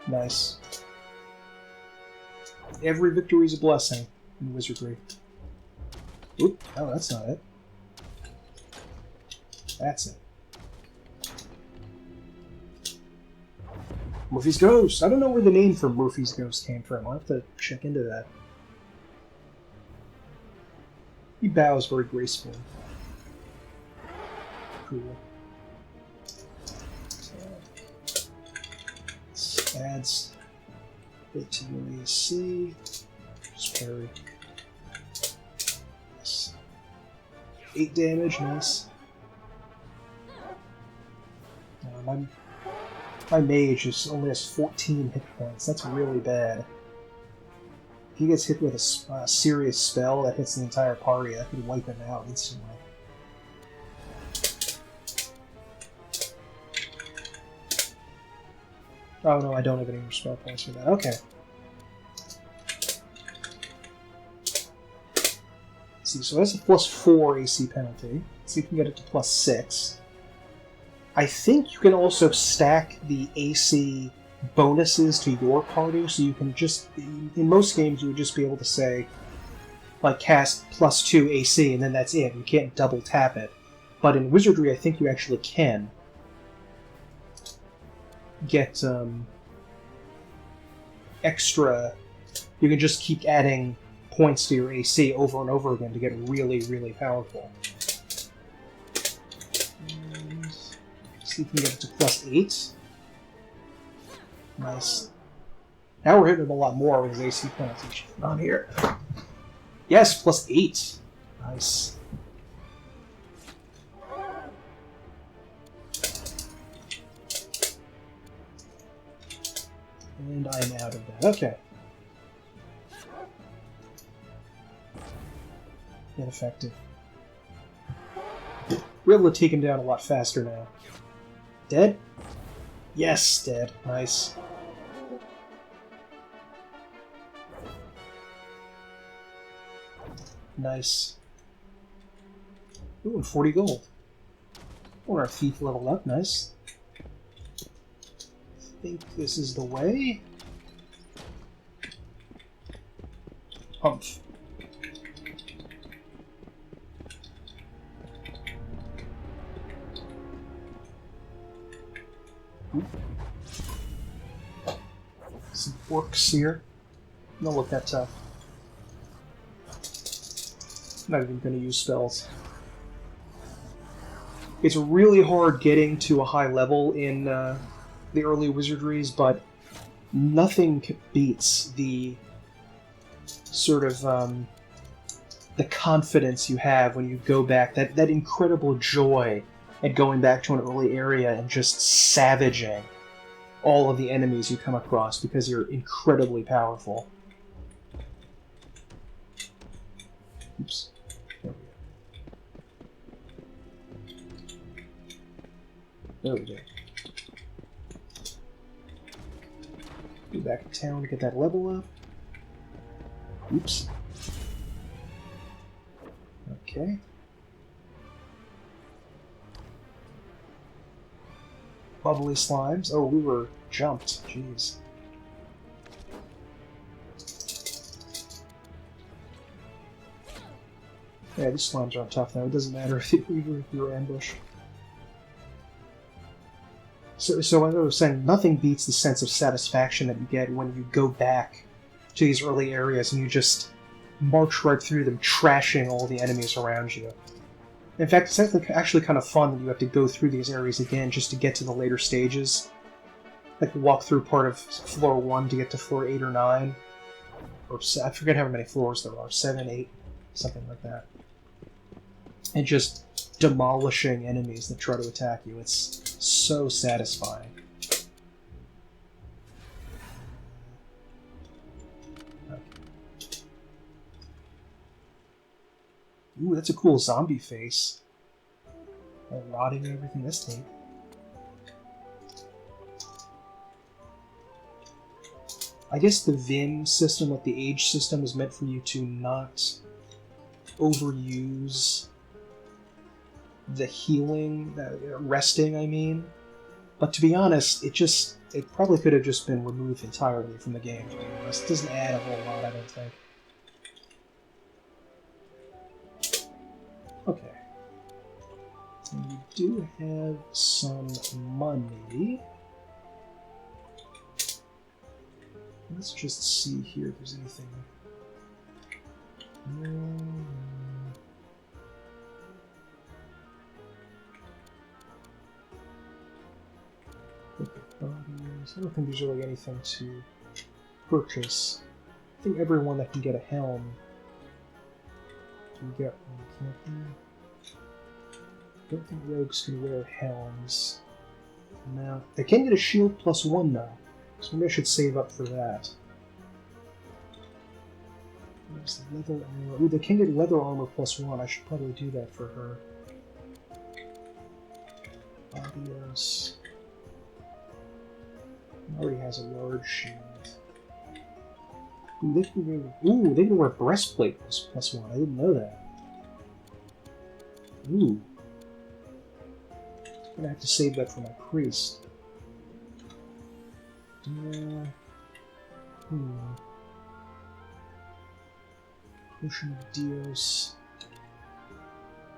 Nice. Every victory is a blessing in Wizardry. Oop, oh, that's not it. That's it. Murphy's Ghost! I don't know where the name for Murphy's Ghost came from. I'll have to check into that. He bows very gracefully. Cool. Adds it to your AC. Just parry. Nice. 8 damage, nice. My mage only has 14 hit points. That's really bad. If he gets hit with a serious spell that hits the entire party, that could wipe him out instantly. Oh no, I don't have any more spell points for that. Okay. Let's see, so that's a +4 AC penalty. Let's see if we can get it to +6. I think you can also stack the AC bonuses to your party, so you can just... In most games, you would just be able to say, like, cast +2 AC, and then that's it. You can't double tap it. But in Wizardry, I think you actually can get extra. You can just keep adding points to your AC over and over again to get really, really powerful. And see if we can get it to +8. Nice. Now we're hitting him a lot more with his AC penalty on here. Yes, +8. Nice. And I'm out of that. Okay. Ineffective. We're able to take him down a lot faster now. Dead? Yes, dead. Nice. Nice. Ooh, and 40 gold. Or our thief leveled up. Nice. I think this is the way. Humph. Some orcs here. Don't look that tough. Not even going to use spells. It's really hard getting to a high level in the early wizardries, but nothing beats the sort of the confidence you have when you go back, that incredible joy at going back to an early area and just savaging all of the enemies you come across because you're incredibly powerful. Oops. There we go. Go back to town to get that level up. Oops. Okay. Bubbly slimes. Oh, we were jumped. Jeez. Yeah, these slimes aren't tough now. It doesn't matter if you're ambushed. So as I was saying, nothing beats the sense of satisfaction that you get when you go back to these early areas and you just march right through them, trashing all the enemies around you. In fact, it's actually kind of fun when you have to go through these areas again just to get to the later stages. Like walk through part of floor 1 to get to floor 8 or 9. Or I forget how many floors there are, 7, 8, something like that. And just demolishing enemies that try to attack you. It's so satisfying. Ooh, that's a cool zombie face. All rotting and everything. That's neat. I guess the Vim system, like the age system, is meant for you to not overuse the healing, resting, I mean. But to be honest, it probably could have just been removed entirely from the game, to be honest. It doesn't add a whole lot, I don't think. Okay. And you do have some money. Let's just see here if there's anything. I don't think there's really anything to purchase. I think everyone that can get a helm can get one, can't they? I don't think rogues can wear helms. No. They can get a shield +1 though, so maybe I should save up for that. There's the leather armor. Ooh, they can get leather armor +1. I should probably do that for her. Adios. Already has a large shield. Ooh, they can wear breastplate +1. I didn't know that. Ooh. I'm gonna have to save that for my priest. Potion of Dios.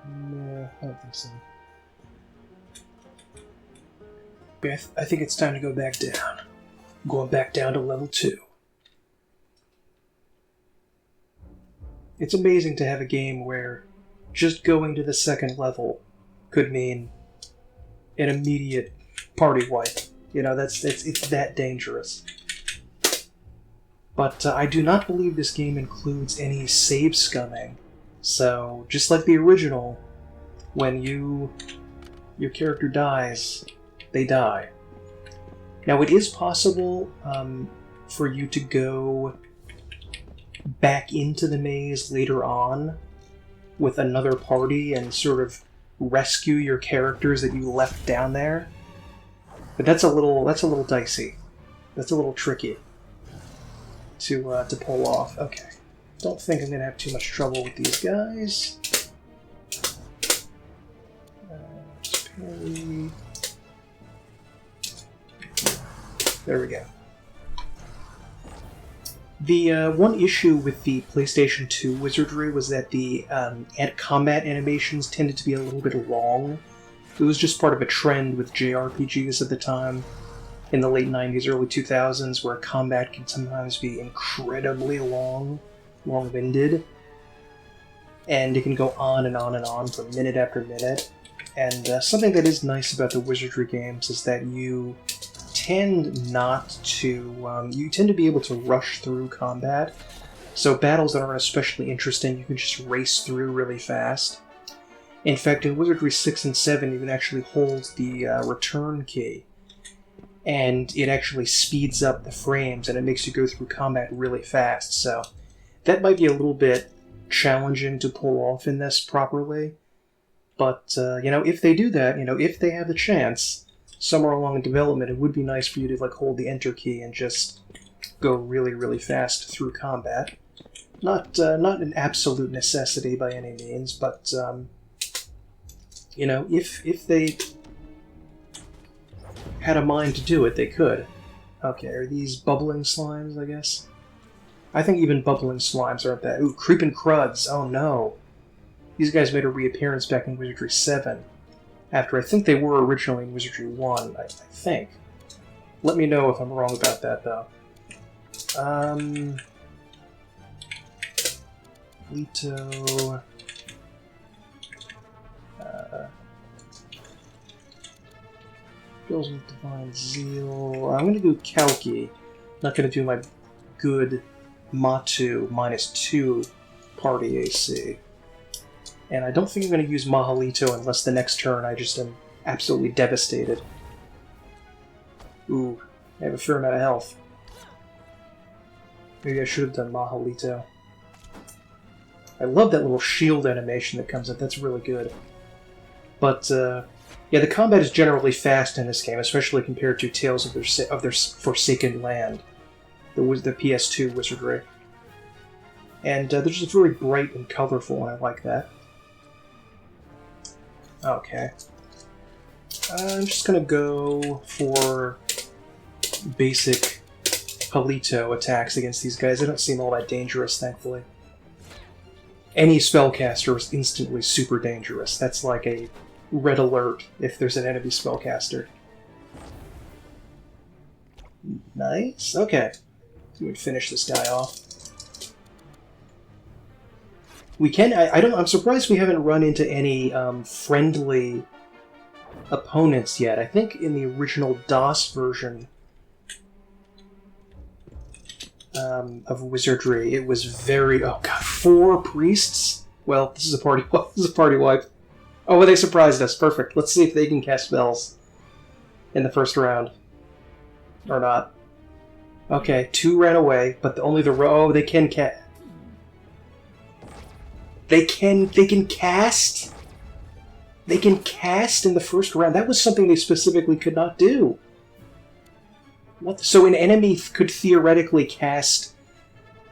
Nah, I don't think so. I think it's time to go back down. I'm going back down to level 2. It's amazing to have a game where just going to the second level could mean an immediate party wipe. You know, it's that dangerous. But I do not believe this game includes any save scumming. So, just like the original, when your character dies, they die. Now, it is possible for you to go back into the maze later on with another party and sort of rescue your characters that you left down there. But that's a little dicey. That's a little tricky to pull off. Okay. Don't think I'm gonna have too much trouble with these guys. Parry. There we go. The one issue with the PlayStation 2 Wizardry was that the combat animations tended to be a little bit long. It was just part of a trend with JRPGs at the time, in the late 90s, early 2000s, where combat can sometimes be incredibly long-winded, and it can go on and on and on for minute after minute. And something that is nice about the Wizardry games is that you tend to be able to rush through combat. So battles that aren't especially interesting, you can just race through really fast. In fact, in Wizardry 6 and 7, you can actually hold the return key, and it actually speeds up the frames, and it makes you go through combat really fast. So that might be a little bit challenging to pull off in this properly. But, if they do that, if they have the chance, somewhere along in development, it would be nice for you to, hold the enter key and just go really, really fast through combat. Not an absolute necessity by any means, but you know, if they had a mind to do it, they could. Okay, are these bubbling slimes, I guess? I think even bubbling slimes aren't that... Ooh, creeping cruds! Oh no! These guys made a reappearance back in Wizardry 7. After I think they were originally in Wizardry 1, I think. Let me know if I'm wrong about that, though. Leto... Fills with Divine Zeal. I'm gonna do Kalki. Not gonna do my good Matu -2 party AC. And I don't think I'm gonna use Mahalito unless the next turn I just am absolutely devastated. Ooh, I have a fair amount of health. Maybe I should have done Mahalito. I love that little shield animation that comes up. That's really good. But, yeah, the combat is generally fast in this game, especially compared to Tales of their Forsaken Land, the PS2 Wizardry. And they're just very bright and colorful, and I like that. Okay. I'm just gonna go for basic Palito attacks against these guys. They don't seem all that dangerous, thankfully. Any spellcaster is instantly super dangerous. That's like a red alert if there's an enemy spellcaster. Nice. Okay. We would finish this guy off. We can. I'm surprised we haven't run into any friendly opponents yet. I think in the original DOS version of Wizardry, it was very. Oh god, 4 priests. Well, this is a party. This is a party wipe. Oh, well, they surprised us. Perfect. Let's see if they can cast spells in the first round. Or not. Okay, 2 ran away, but only the row. Oh, they can cast. They can cast? They can cast in the first round? That was something they specifically could not do. What? So an enemy could theoretically cast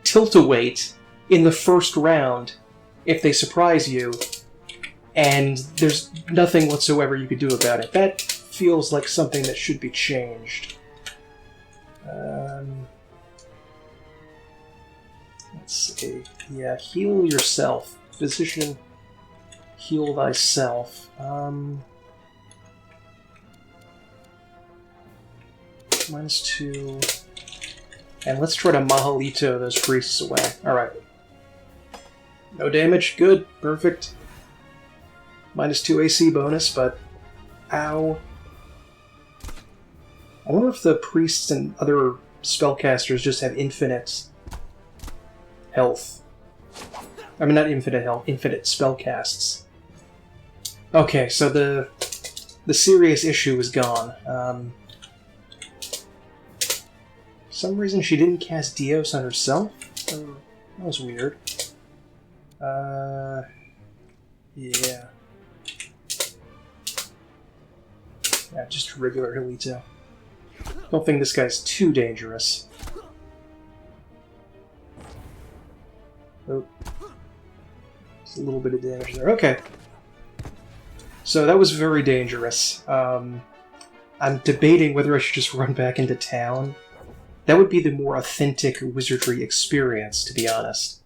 Tilt-A-Weight in the first round if they surprise you, and there's nothing whatsoever you could do about it. That feels like something that should be changed. Let's see. Yeah, heal yourself. Physician, heal thyself. -2. And let's try to Mahalito those priests away. Alright. No damage. Good. Perfect. -2 AC bonus, but... Ow. I wonder if the priests and other spellcasters just have infinite health. I mean, not infinite health, infinite spellcasts. Okay, so the serious issue is gone. For some reason she didn't cast Dios on herself? That was weird. Yeah. Yeah, just regular Hilito. Don't think this guy's too dangerous. Oh. Just a little bit of damage there. Okay. So that was very dangerous. I'm debating whether I should just run back into town. That would be the more authentic wizardry experience, to be honest.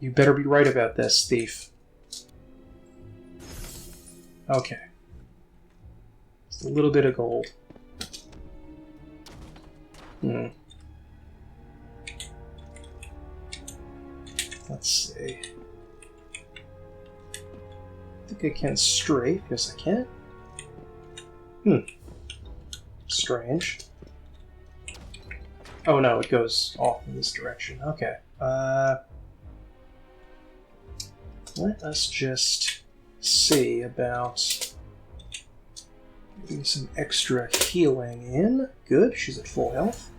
You better be right about this, thief. Okay. Just a little bit of gold. Let's see. I think I can strafe. Yes, I can. Strange. Oh no, it goes off in this direction. Okay. Let us just see about getting some extra healing in. Good, she's at full health.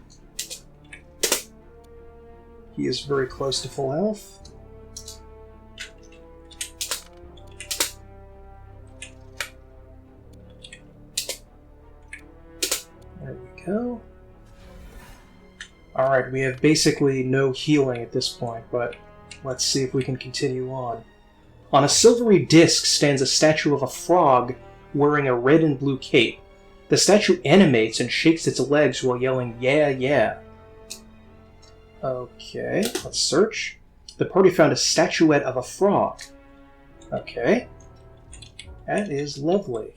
He is very close to full health. There we go. Alright, we have basically no healing at this point, but let's see if we can continue on. On a silvery disc stands a statue of a frog wearing a red and blue cape. The statue animates and shakes its legs while yelling, "Yeah, yeah." Okay, let's search. The party found a statuette of a frog. Okay. That is lovely.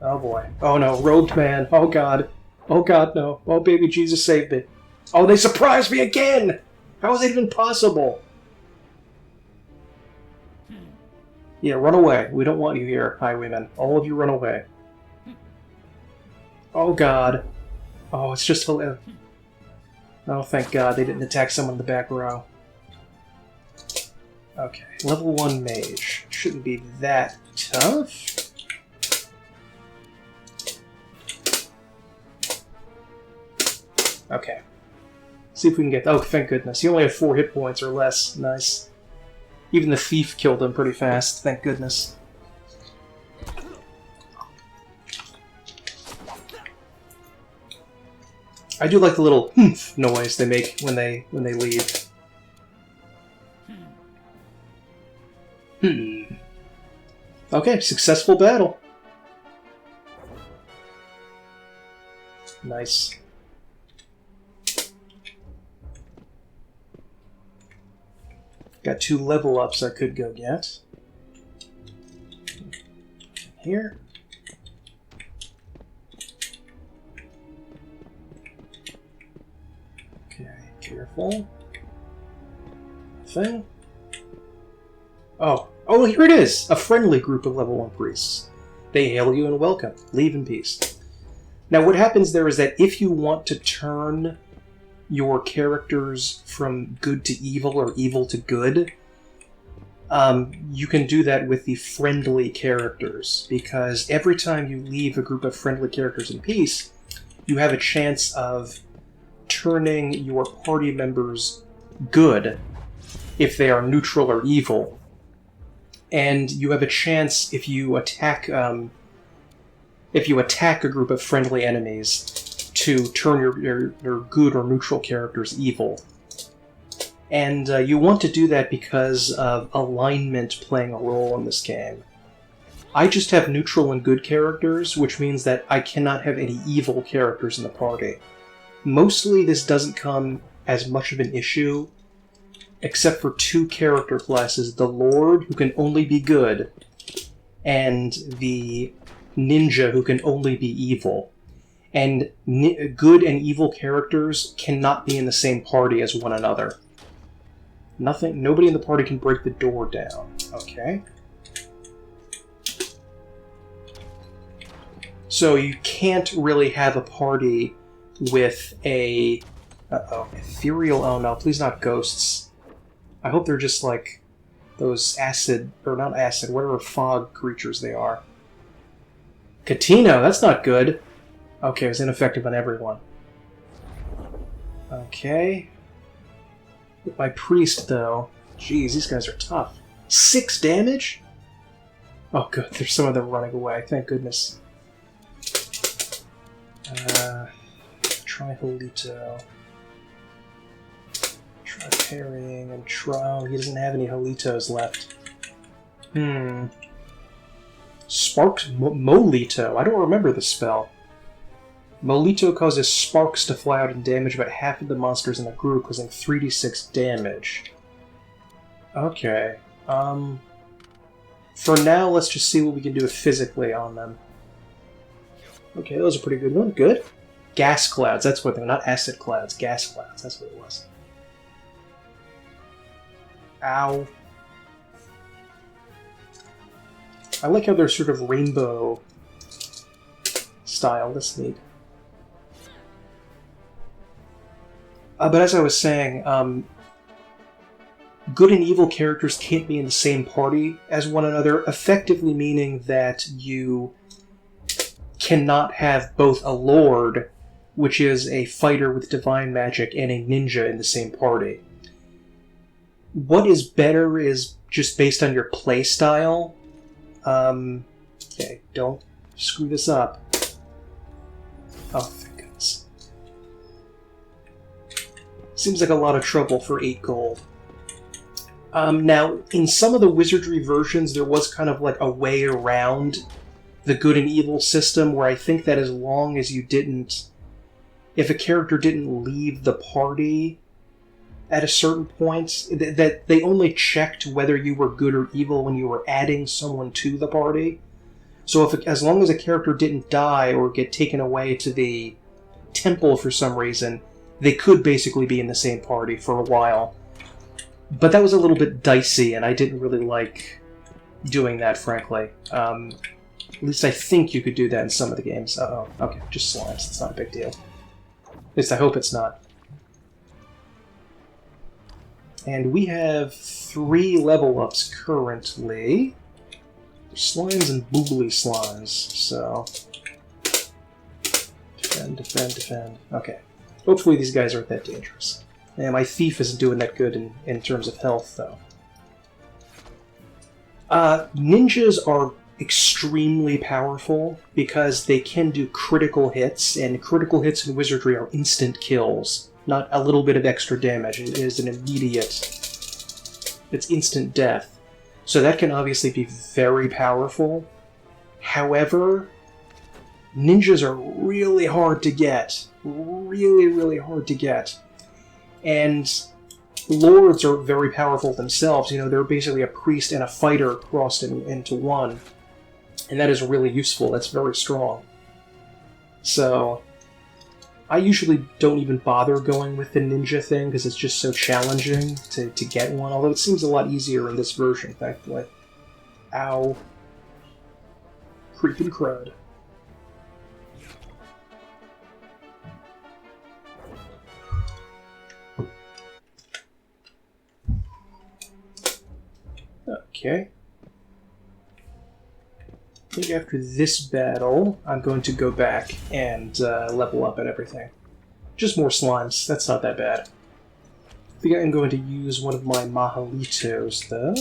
Oh boy. Oh no, robed man. Oh god. Oh god, no. Oh baby Jesus, save me. Oh, they surprised me again! How is that even possible? Yeah, run away. We don't want you here, highwaymen. All of you run away. Oh god. Oh, it's just hilarious. Oh, thank god they didn't attack someone in the back row. Okay, level 1 mage. Shouldn't be that tough. Okay. See if we can get... Oh, thank goodness. He only had 4 hit points or less. Nice. Even the thief killed him pretty fast. Thank goodness. I do like the little "humph" noise they make when they leave. Okay, successful battle. Nice. Got 2 level ups I could go get. Here. Okay, careful. Thing. Oh, here it is! A friendly group of level 1 priests. They hail you and welcome. Leave in peace. Now what happens there is that if you want to turn your characters from good to evil or evil to good, you can do that with the friendly characters, because every time you leave a group of friendly characters in peace, you have a chance of turning your party members good if they are neutral or evil. And you have a chance if you attack a group of friendly enemies to turn your good or neutral characters evil. And you want to do that because of alignment playing a role in this game. I just have neutral and good characters, which means that I cannot have any evil characters in the party. Mostly this doesn't come as much of an issue, except for 2 character classes, the Lord, who can only be good, and the Ninja, who can only be evil. And good and evil characters cannot be in the same party as one another. Nobody in the party can break the door down. Okay. So you can't really have a party with a... ethereal... Oh no, please not ghosts. I hope they're just like those acid... Or not acid, whatever fog creatures they are. Catino, that's not good. Okay, it was ineffective on everyone. Okay. With my priest, though. Jeez, these guys are tough. 6 damage? Oh, good. There's some of them running away. Thank goodness. Try Holito. Try parrying and try... Oh, he doesn't have any Holitos left. Sparks... Molito. I don't remember the spell. Molito causes sparks to fly out and damage about half of the monsters in a group, causing 3d6 damage. Okay. For now, let's just see what we can do physically on them. Okay, that was a pretty good one. Good. Gas clouds, that's what they were. Not acid clouds. Gas clouds, that's what it was. Ow. I like how they're sort of rainbow style. That's neat. But as I was saying, good and evil characters can't be in the same party as one another, effectively meaning that you cannot have both a Lord, which is a fighter with divine magic, and a ninja in the same party. What is better is just based on your playstyle. Okay, don't screw this up. Oh, thank goodness. Seems like a lot of trouble for 8 gold. Now, in some of the Wizardry versions, there was kind of like a way around the good and evil system, where I think that as long as you didn't... If a character didn't leave the party at a certain point, that they only checked whether you were good or evil when you were adding someone to the party. So as long as a character didn't die or get taken away to the temple for some reason, they could basically be in the same party for a while. But that was a little bit dicey, and I didn't really like doing that, frankly. At least I think you could do that in some of the games. Uh-oh. Okay, just slimes. It's not a big deal. At least I hope it's not. And we have 3 level ups currently. Slimes and boogly slimes, so... Defend, defend, defend. Okay. Hopefully these guys aren't that dangerous. And my thief isn't doing that good in terms of health, though. Ninjas are extremely powerful because they can do critical hits, and critical hits in Wizardry are instant kills, not a little bit of extra damage. It is an immediate... It's instant death. So that can obviously be very powerful. However, ninjas are really hard to get. Really, really hard to get. And lords are very powerful themselves. You know, they're basically a priest and a fighter crossed into one. And that is really useful. That's very strong. So, I usually don't even bother going with the ninja thing, because it's just so challenging to get one, although it seems a lot easier in this version, thankfully. Ow. Creeping crud. Okay. I think after this battle, I'm going to go back and level up and everything. Just more slimes. That's not that bad. I think I'm going to use one of my Mahalitos, though.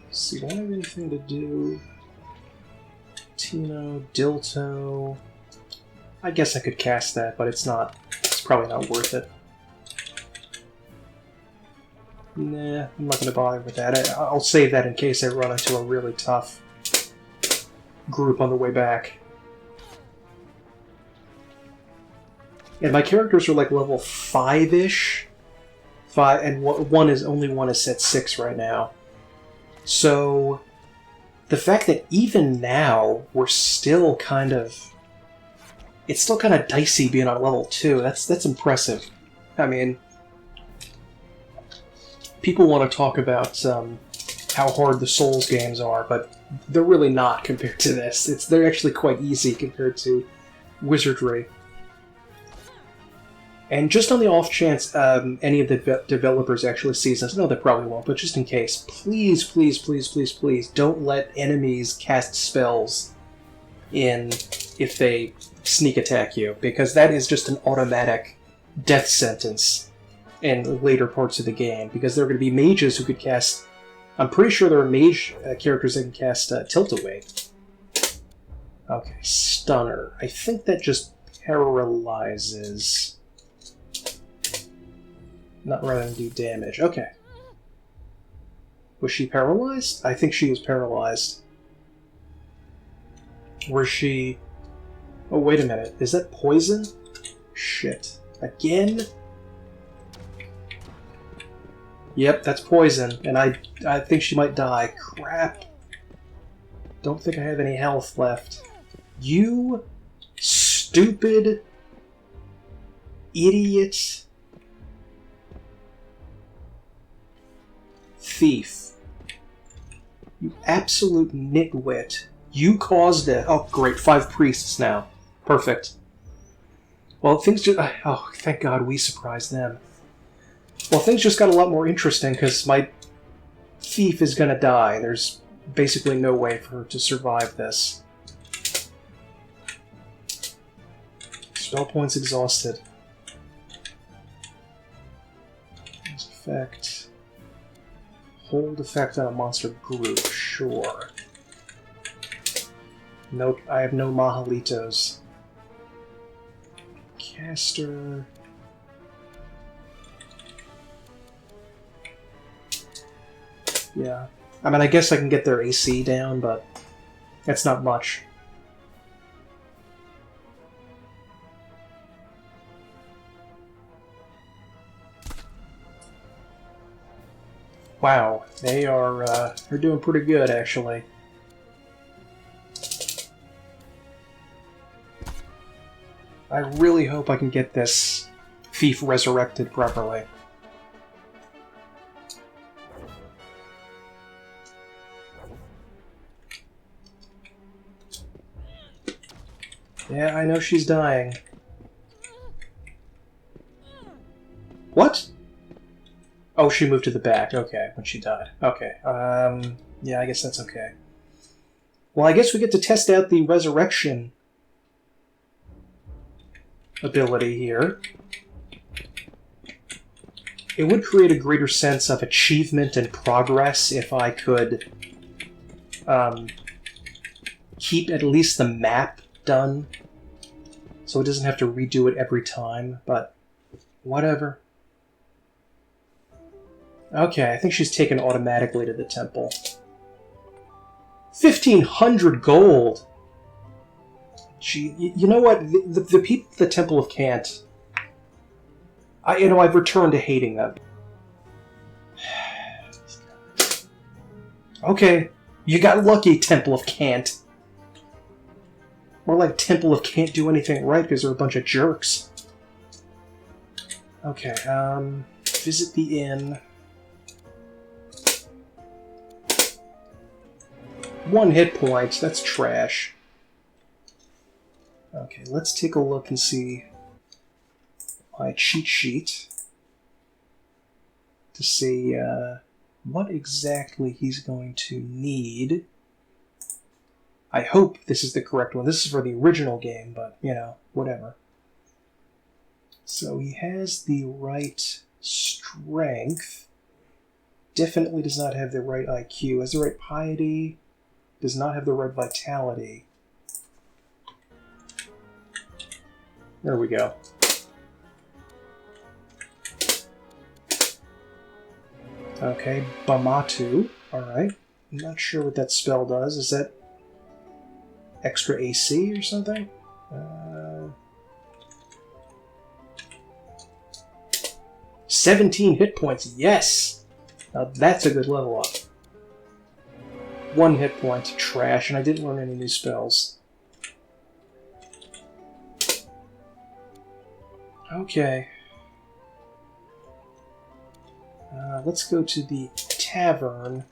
Let's see, do I have anything to do? Tino, Dilto... I guess I could cast that, but it's probably not worth it. Nah, I'm not going to bother with that. I'll save that in case I run into a really tough group on the way back. And my characters are like level 5-ish. 5, and only one is set 6 right now. So, the fact that even now, we're still kind of... It's still kind of dicey being on level 2. That's impressive. I mean... People want to talk about how hard the Souls games are, but they're really not compared to this. They're actually quite easy compared to Wizardry. And just on the off chance any of the developers actually sees this, no, they probably won't, but just in case, please, please, please, please, please, don't let enemies cast spells if they sneak attack you, because that is just an automatic death sentence in later parts of the game, because there are going to be mages who could cast... I'm pretty sure there are mage characters that can cast Tilt-Away. Okay, Stunner. I think that just paralyzes. Not rather than do damage. Okay. Was she paralyzed? I think she was paralyzed. Was she... Oh, wait a minute. Is that poison? Shit. Again? Yep, that's poison, and I think she might die. Crap. Don't think I have any health left. You stupid idiot thief. You absolute nitwit. You caused it. Oh, great. 5 priests now. Perfect. Well, things just... Oh, thank God we surprised them. Well, things just got a lot more interesting, because my thief is going to die. There's basically no way for her to survive this. Spell points exhausted. Effect. Hold effect on a monster group. Sure. Nope, I have no Mahalitos. Caster. Yeah. I mean, I guess I can get their AC down, but that's not much. Wow, they're doing pretty good, actually. I really hope I can get this thief resurrected properly. Yeah, I know she's dying. What? Oh, she moved to the back. Okay, when she died. Okay. Yeah, I guess that's okay. Well, I guess we get to test out the resurrection ability here. It would create a greater sense of achievement and progress if I could keep at least the map done, so it doesn't have to redo it every time, but whatever. Okay, I think she's taken automatically to the temple. 1,500 gold! Gee, you know what? The people at the Temple of Cant, I've returned to hating them. Okay, you got lucky, Temple of Cant. More like Temple of Can't do anything right because they're a bunch of jerks. Okay, visit the inn. 1 hit point, that's trash. Okay, let's take a look and see my cheat sheet to see what exactly he's going to need. I hope this is the correct one. This is for the original game, but, you know, whatever. So he has the right strength. Definitely does not have the right IQ. Has the right piety. Does not have the right vitality. There we go. Okay, Bamatu. Alright. I'm not sure what that spell does. Is that extra AC or something? 17 hit points. Yes! Now that's a good level up. 1 hit point. Trash, and I didn't learn any new spells. Okay. Let's go to the tavern.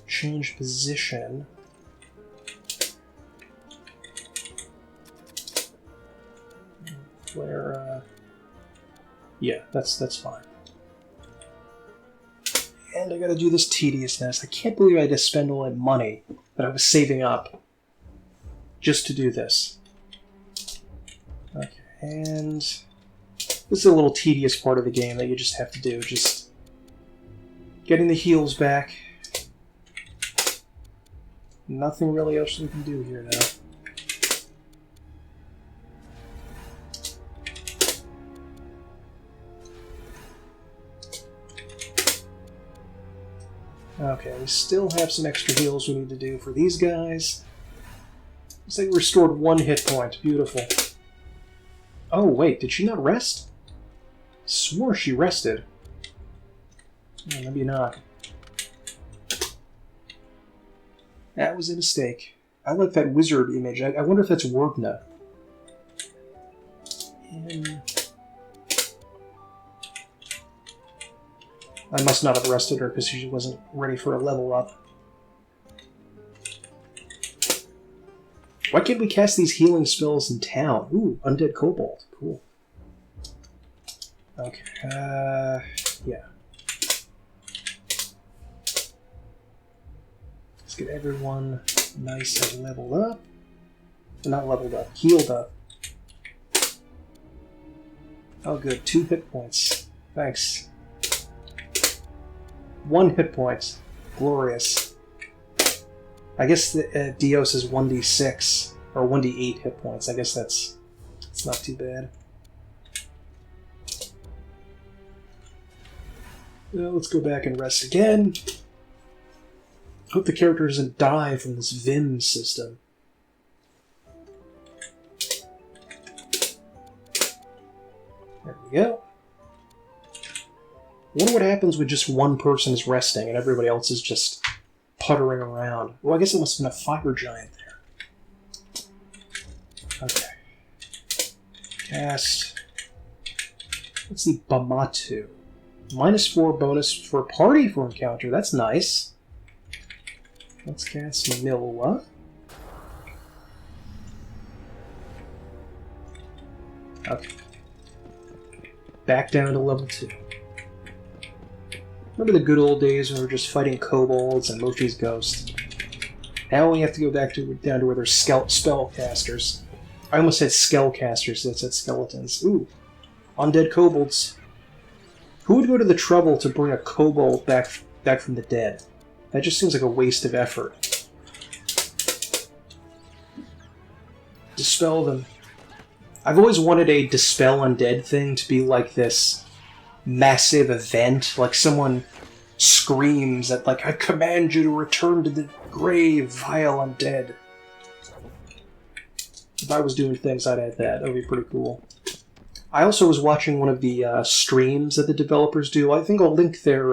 Change position. Where, yeah, that's fine. And I gotta do this tediousness. I can't believe I had to spend all that money that I was saving up just to do this. Okay, and this is a little tedious part of the game that you just have to do. Just getting the heals back. Nothing really else we can do here now. Okay, we still have some extra heals we need to do for these guys. Looks like we restored 1 hit point. Beautiful. Oh, wait, did she not rest? Swore she rested. Oh, maybe not. That was a mistake. I like that wizard image. I wonder if that's Wordna. And I must not have rested her because she wasn't ready for a level up. Why can't we cast these healing spells in town? Ooh, Undead Kobold. Cool. Okay, yeah. Let's get everyone nice and leveled up. Not leveled up, healed up. Oh good, 2 hit points. Thanks. 1 hit point. Glorious. I guess the Dios is 1d6 or 1d8 hit points. I guess that's not too bad. Let's go back and rest again. Hope the character doesn't die from this Vim system. There we go. I wonder what happens when just one person is resting and everybody else is just puttering around. Well, I guess it must have been a fire giant there. Okay. Cast. Let's see, Bamatu. -4 bonus for party for encounter. That's nice. Let's cast Milla. Okay. Back down to level 2. Remember the good old days when we were just fighting kobolds and Moshi's ghost? Now we have to go back to down to where there's spellcasters. I almost said skellcasters, so I said skeletons. Ooh. Undead kobolds. Who would go to the trouble to bring a kobold back from the dead? That just seems like a waste of effort. Dispel them. I've always wanted a Dispel Undead thing to be like this massive event, like someone screams that, like, I command you to return to the grave, vile undead. If I was doing things, I'd add that. That would be pretty cool. I also was watching one of the streams that the developers do. I think I'll link their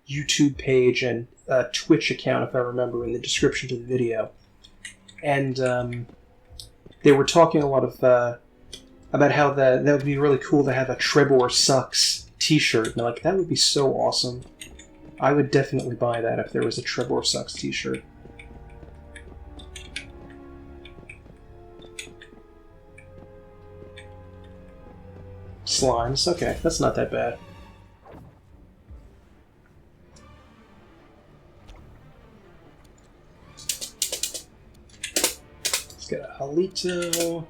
YouTube page and Twitch account, if I remember, in the description to the video. And they were talking a lot of about how that would be really cool to have a Trebor Sucks t-shirt. And like, that would be so awesome. I would definitely buy that if there was a Trebor Sucks t-shirt. Slimes, okay, that's not that bad. Let's get a Halito,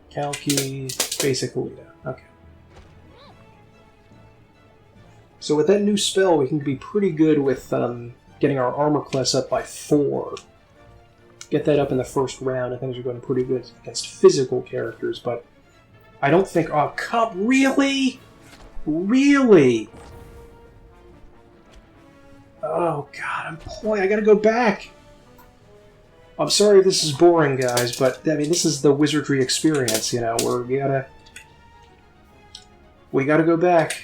Kalki, basic Halito. Okay. So with that new spell, we can be pretty good with getting our armor class up by 4. Get that up in the first round, and things are going pretty good against physical characters, but I don't think... Oh, come... Really? Really? Oh, God, I gotta go back. I'm sorry if this is boring, guys, but, I mean, this is the Wizardry experience, you know, where we gotta go back.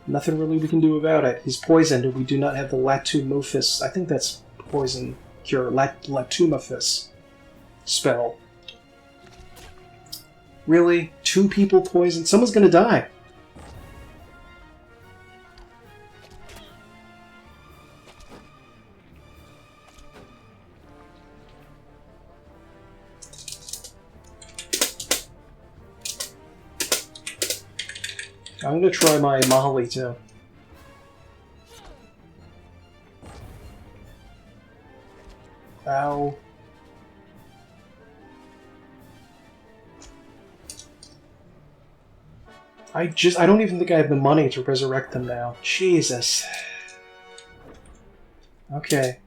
Nothing really we can do about it. He's poisoned, and we do not have the Latumophis... I think that's poison cure. Latumophis spell. Really? 2 people poisoned? Someone's gonna die. I'm gonna try my Mahali too. Ow. I don't even think I have the money to resurrect them now. Jesus. Okay.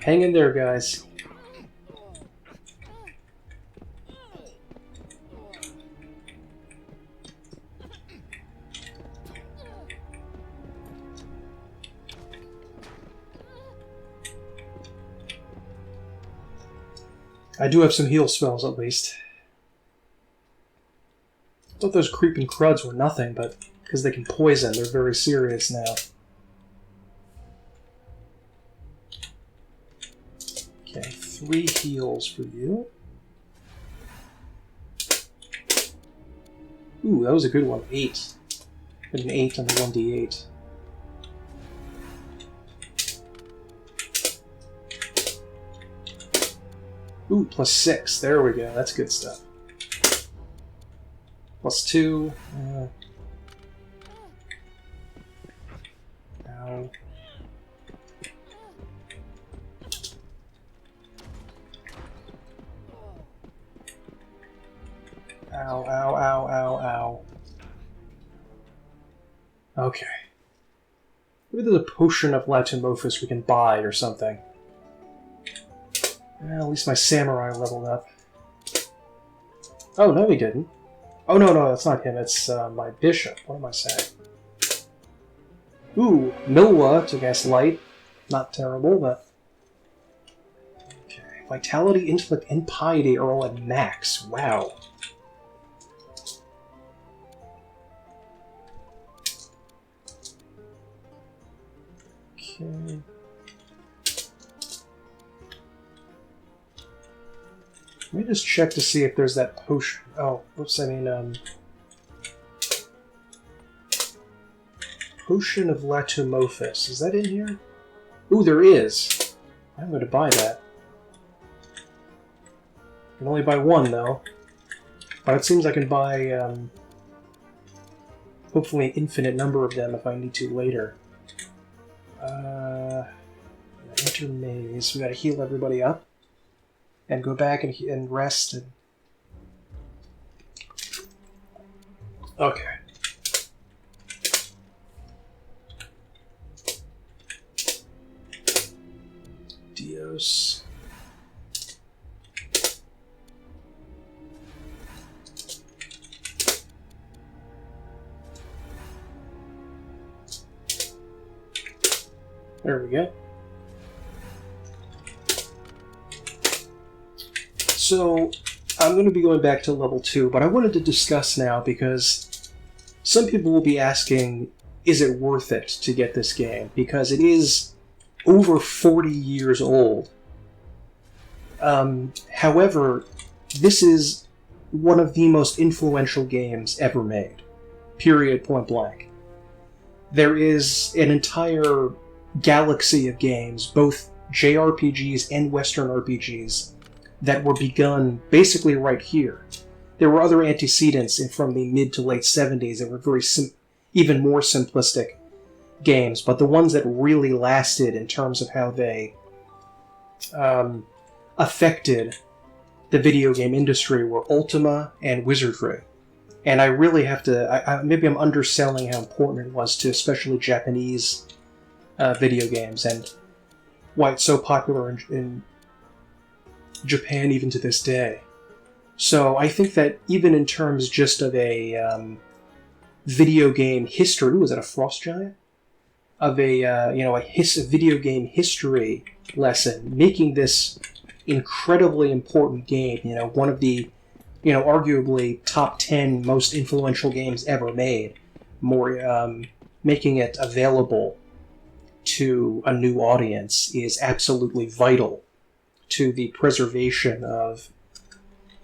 Hang in there, guys. I do have some heal spells, at least. I thought those creeping cruds were nothing, but because they can poison, they're very serious now. Okay, 3 heals for you. Ooh, that was a good one. 8. Got an 8 on the 1d8. Ooh, +6. There we go. That's good stuff. +2. Ow. Ow, ow, ow, ow, ow. Okay. Maybe there's a potion of Latumophis we can buy or something. Well, at least my samurai leveled up. Oh, no he didn't. Oh, no, that's not him. It's my bishop. What am I saying? Ooh, Milwa to guess light. Not terrible, but... Okay. Vitality, intellect, and piety are all at max. Wow. Okay. Let me just check to see if there's that potion. Oh, whoops, I mean, Potion of Latumophis. Is that in here? Ooh, there is. I'm going to buy that. I can only buy one, though. But it seems I can buy, hopefully an infinite number of them if I need to later. Enter maze. We gotta heal everybody up. And go back and rest. And... Okay. Dios. There we go. So, I'm going to be going back to level 2, but I wanted to discuss now because some people will be asking, is it worth it to get this game? Because it is over 40 years old. However, this is one of the most influential games ever made. Period, point blank. There is an entire galaxy of games, both JRPGs and Western RPGs, that were begun basically right here. There were other antecedents from the mid to late 70s that were very even more simplistic games, but the ones that really lasted in terms of how they affected the video game industry were Ultima and Wizardry. And I really have to... maybe I'm underselling how important it was to especially Japanese video games and why it's so popular in Japan even to this day. So I think that even in terms just of a video game history... Ooh, is that a frost giant? Of a, a video game history lesson, making this incredibly important game, one of the, arguably top 10 most influential games ever made, making it available to a new audience is absolutely vital to the preservation of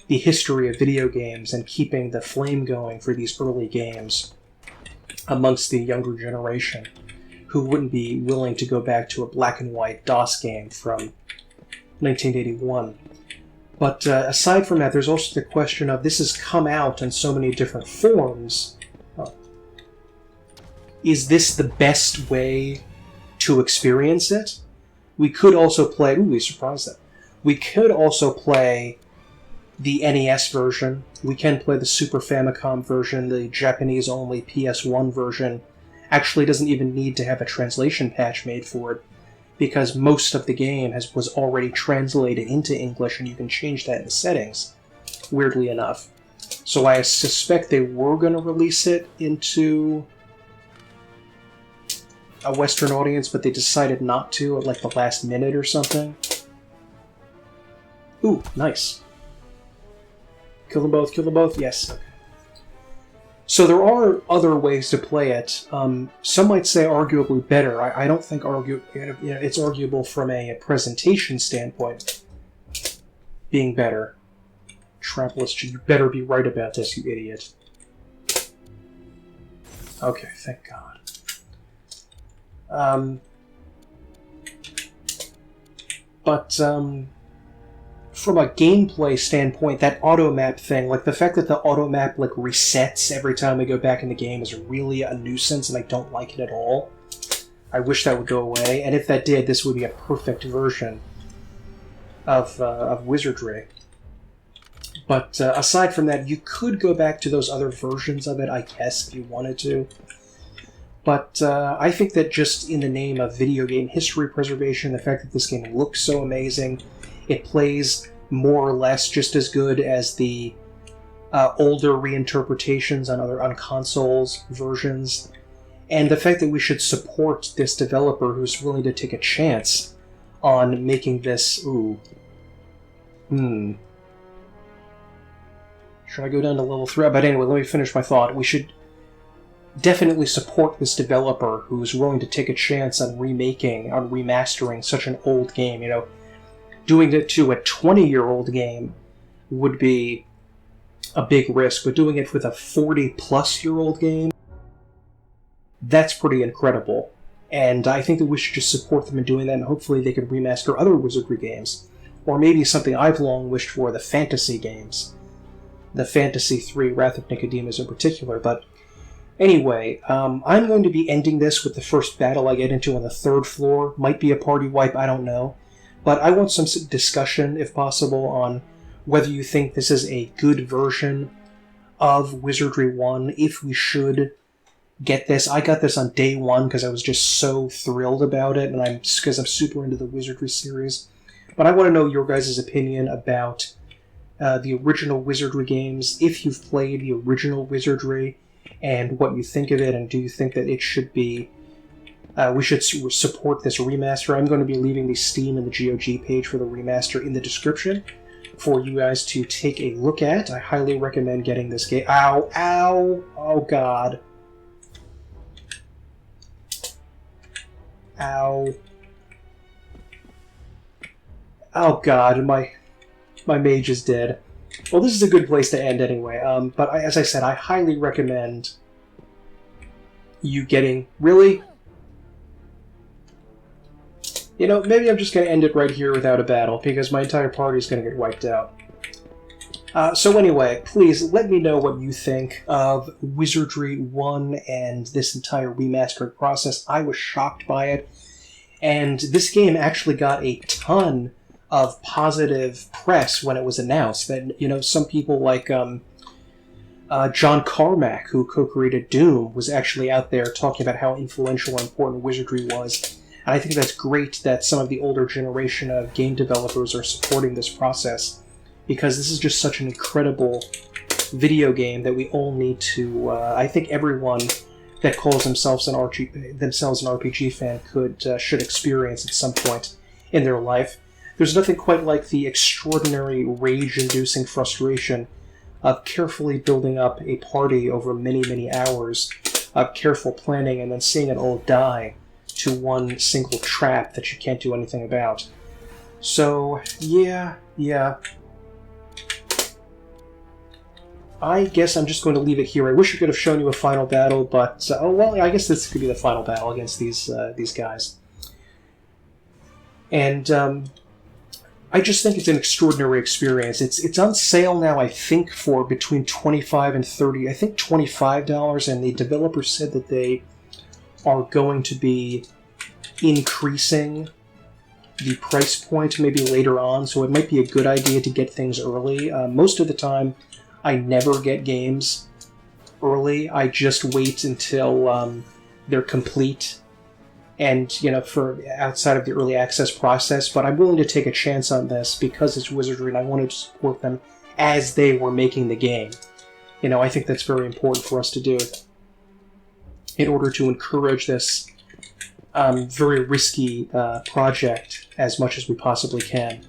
the history of video games and keeping the flame going for these early games amongst the younger generation who wouldn't be willing to go back to a black and white DOS game from 1981. But aside from that, there's also the question of this has come out in so many different forms. Is this the best way to experience it? We could also play... Ooh, we surprised that. We could also play the NES version. We can play the Super Famicom version, the Japanese-only PS1 version. Actually doesn't even need to have a translation patch made for it, because most of the game was already translated into English, and you can change that in the settings, weirdly enough. So I suspect they were going to release it into a Western audience, but they decided not to at like the last minute or something. Ooh, nice. Kill them both, kill them both? Yes. Okay. So there are other ways to play it. Some might say arguably better. I don't think it's arguable from a presentation standpoint being better. Trapless, you better be right about this, you idiot. Okay, thank God. From a gameplay standpoint, that auto-map thing, like the fact that the auto-map like resets every time we go back in the game is really a nuisance, and I don't like it at all. I wish that would go away, and if that did, this would be a perfect version of Wizardry. But aside from that, you could go back to those other versions of it, I guess, if you wanted to. But I think that just in the name of video game history preservation, the fact that this game looks so amazing, It plays more or less just as good as the older reinterpretations on consoles versions. And the fact that we should support this developer who's willing to take a chance on making this... Should I go down to level 3? But anyway, let me finish my thought. We should definitely support this developer who's willing to take a chance on remastering such an old game. You know, doing it to a 20-year-old game would be a big risk, but doing it with a 40-plus-year-old game, that's pretty incredible. And I think that we should just support them in doing that, and hopefully they can remaster other Wizardry games. Or maybe something I've long wished for, the fantasy games. The Fantasy 3, Wrath of Nicodemus in particular. But anyway, I'm going to be ending this with the first battle I get into on the 3rd floor. Might be a party wipe, I don't know. But I want some discussion, if possible, on whether you think this is a good version of Wizardry 1, if we should get this. I got this on day 1 because I was just so thrilled about it, and because I'm super into the Wizardry series. But I want to know your guys' opinion about the original Wizardry games, if you've played the original Wizardry, and what you think of it, and do you think that it should be... we should support this remaster. I'm going to be leaving the Steam and the GOG page for the remaster in the description for you guys to take a look at. I highly recommend getting this game. Ow! Ow! Oh, God. Ow. Oh, God, my mage is dead. Well, this is a good place to end anyway, but as I said, I highly recommend you getting... Really? You know, maybe I'm just going to end it right here without a battle, because my entire party is going to get wiped out. So anyway, please let me know what you think of Wizardry 1 and this entire remastering process. I was shocked by it, and this game actually got a ton of positive press when it was announced. That, you know, some people like John Carmack, who co-created Doom, was actually out there talking about how influential and important Wizardry was. And I think that's great that some of the older generation of game developers are supporting this process, because this is just such an incredible video game that we all need to... I think everyone that calls themselves an RPG fan should experience at some point in their life. There's nothing quite like the extraordinary rage-inducing frustration of carefully building up a party over many, many hours of careful planning and then seeing it all die to one single trap that you can't do anything about. So, yeah. I guess I'm just going to leave it here. I wish I could have shown you a final battle, but... oh, well, I guess this could be the final battle against these guys. And, I just think it's an extraordinary experience. It's on sale now, I think, for between $25 and $30. I think $25, and the developer said that they are going to be increasing the price point maybe later on, so it might be a good idea to get things early. Most of the time, I never get games early. I just wait until they're complete and, you know, for outside of the early access process, but I'm willing to take a chance on this because it's Wizardry and I wanted to support them as they were making the game. You know, I think that's very important for us to do in order to encourage this very risky project as much as we possibly can.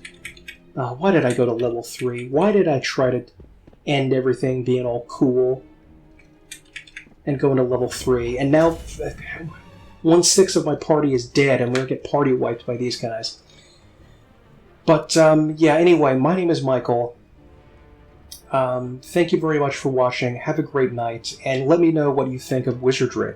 Why did I go to level 3? Why did I try to end everything being all cool and go into level 3? And now 1/6 of my party is dead, and we're going to get party wiped by these guys. But, yeah, anyway, my name is Michael. Thank you very much for watching. Have a great night, and let me know what you think of Wizardry.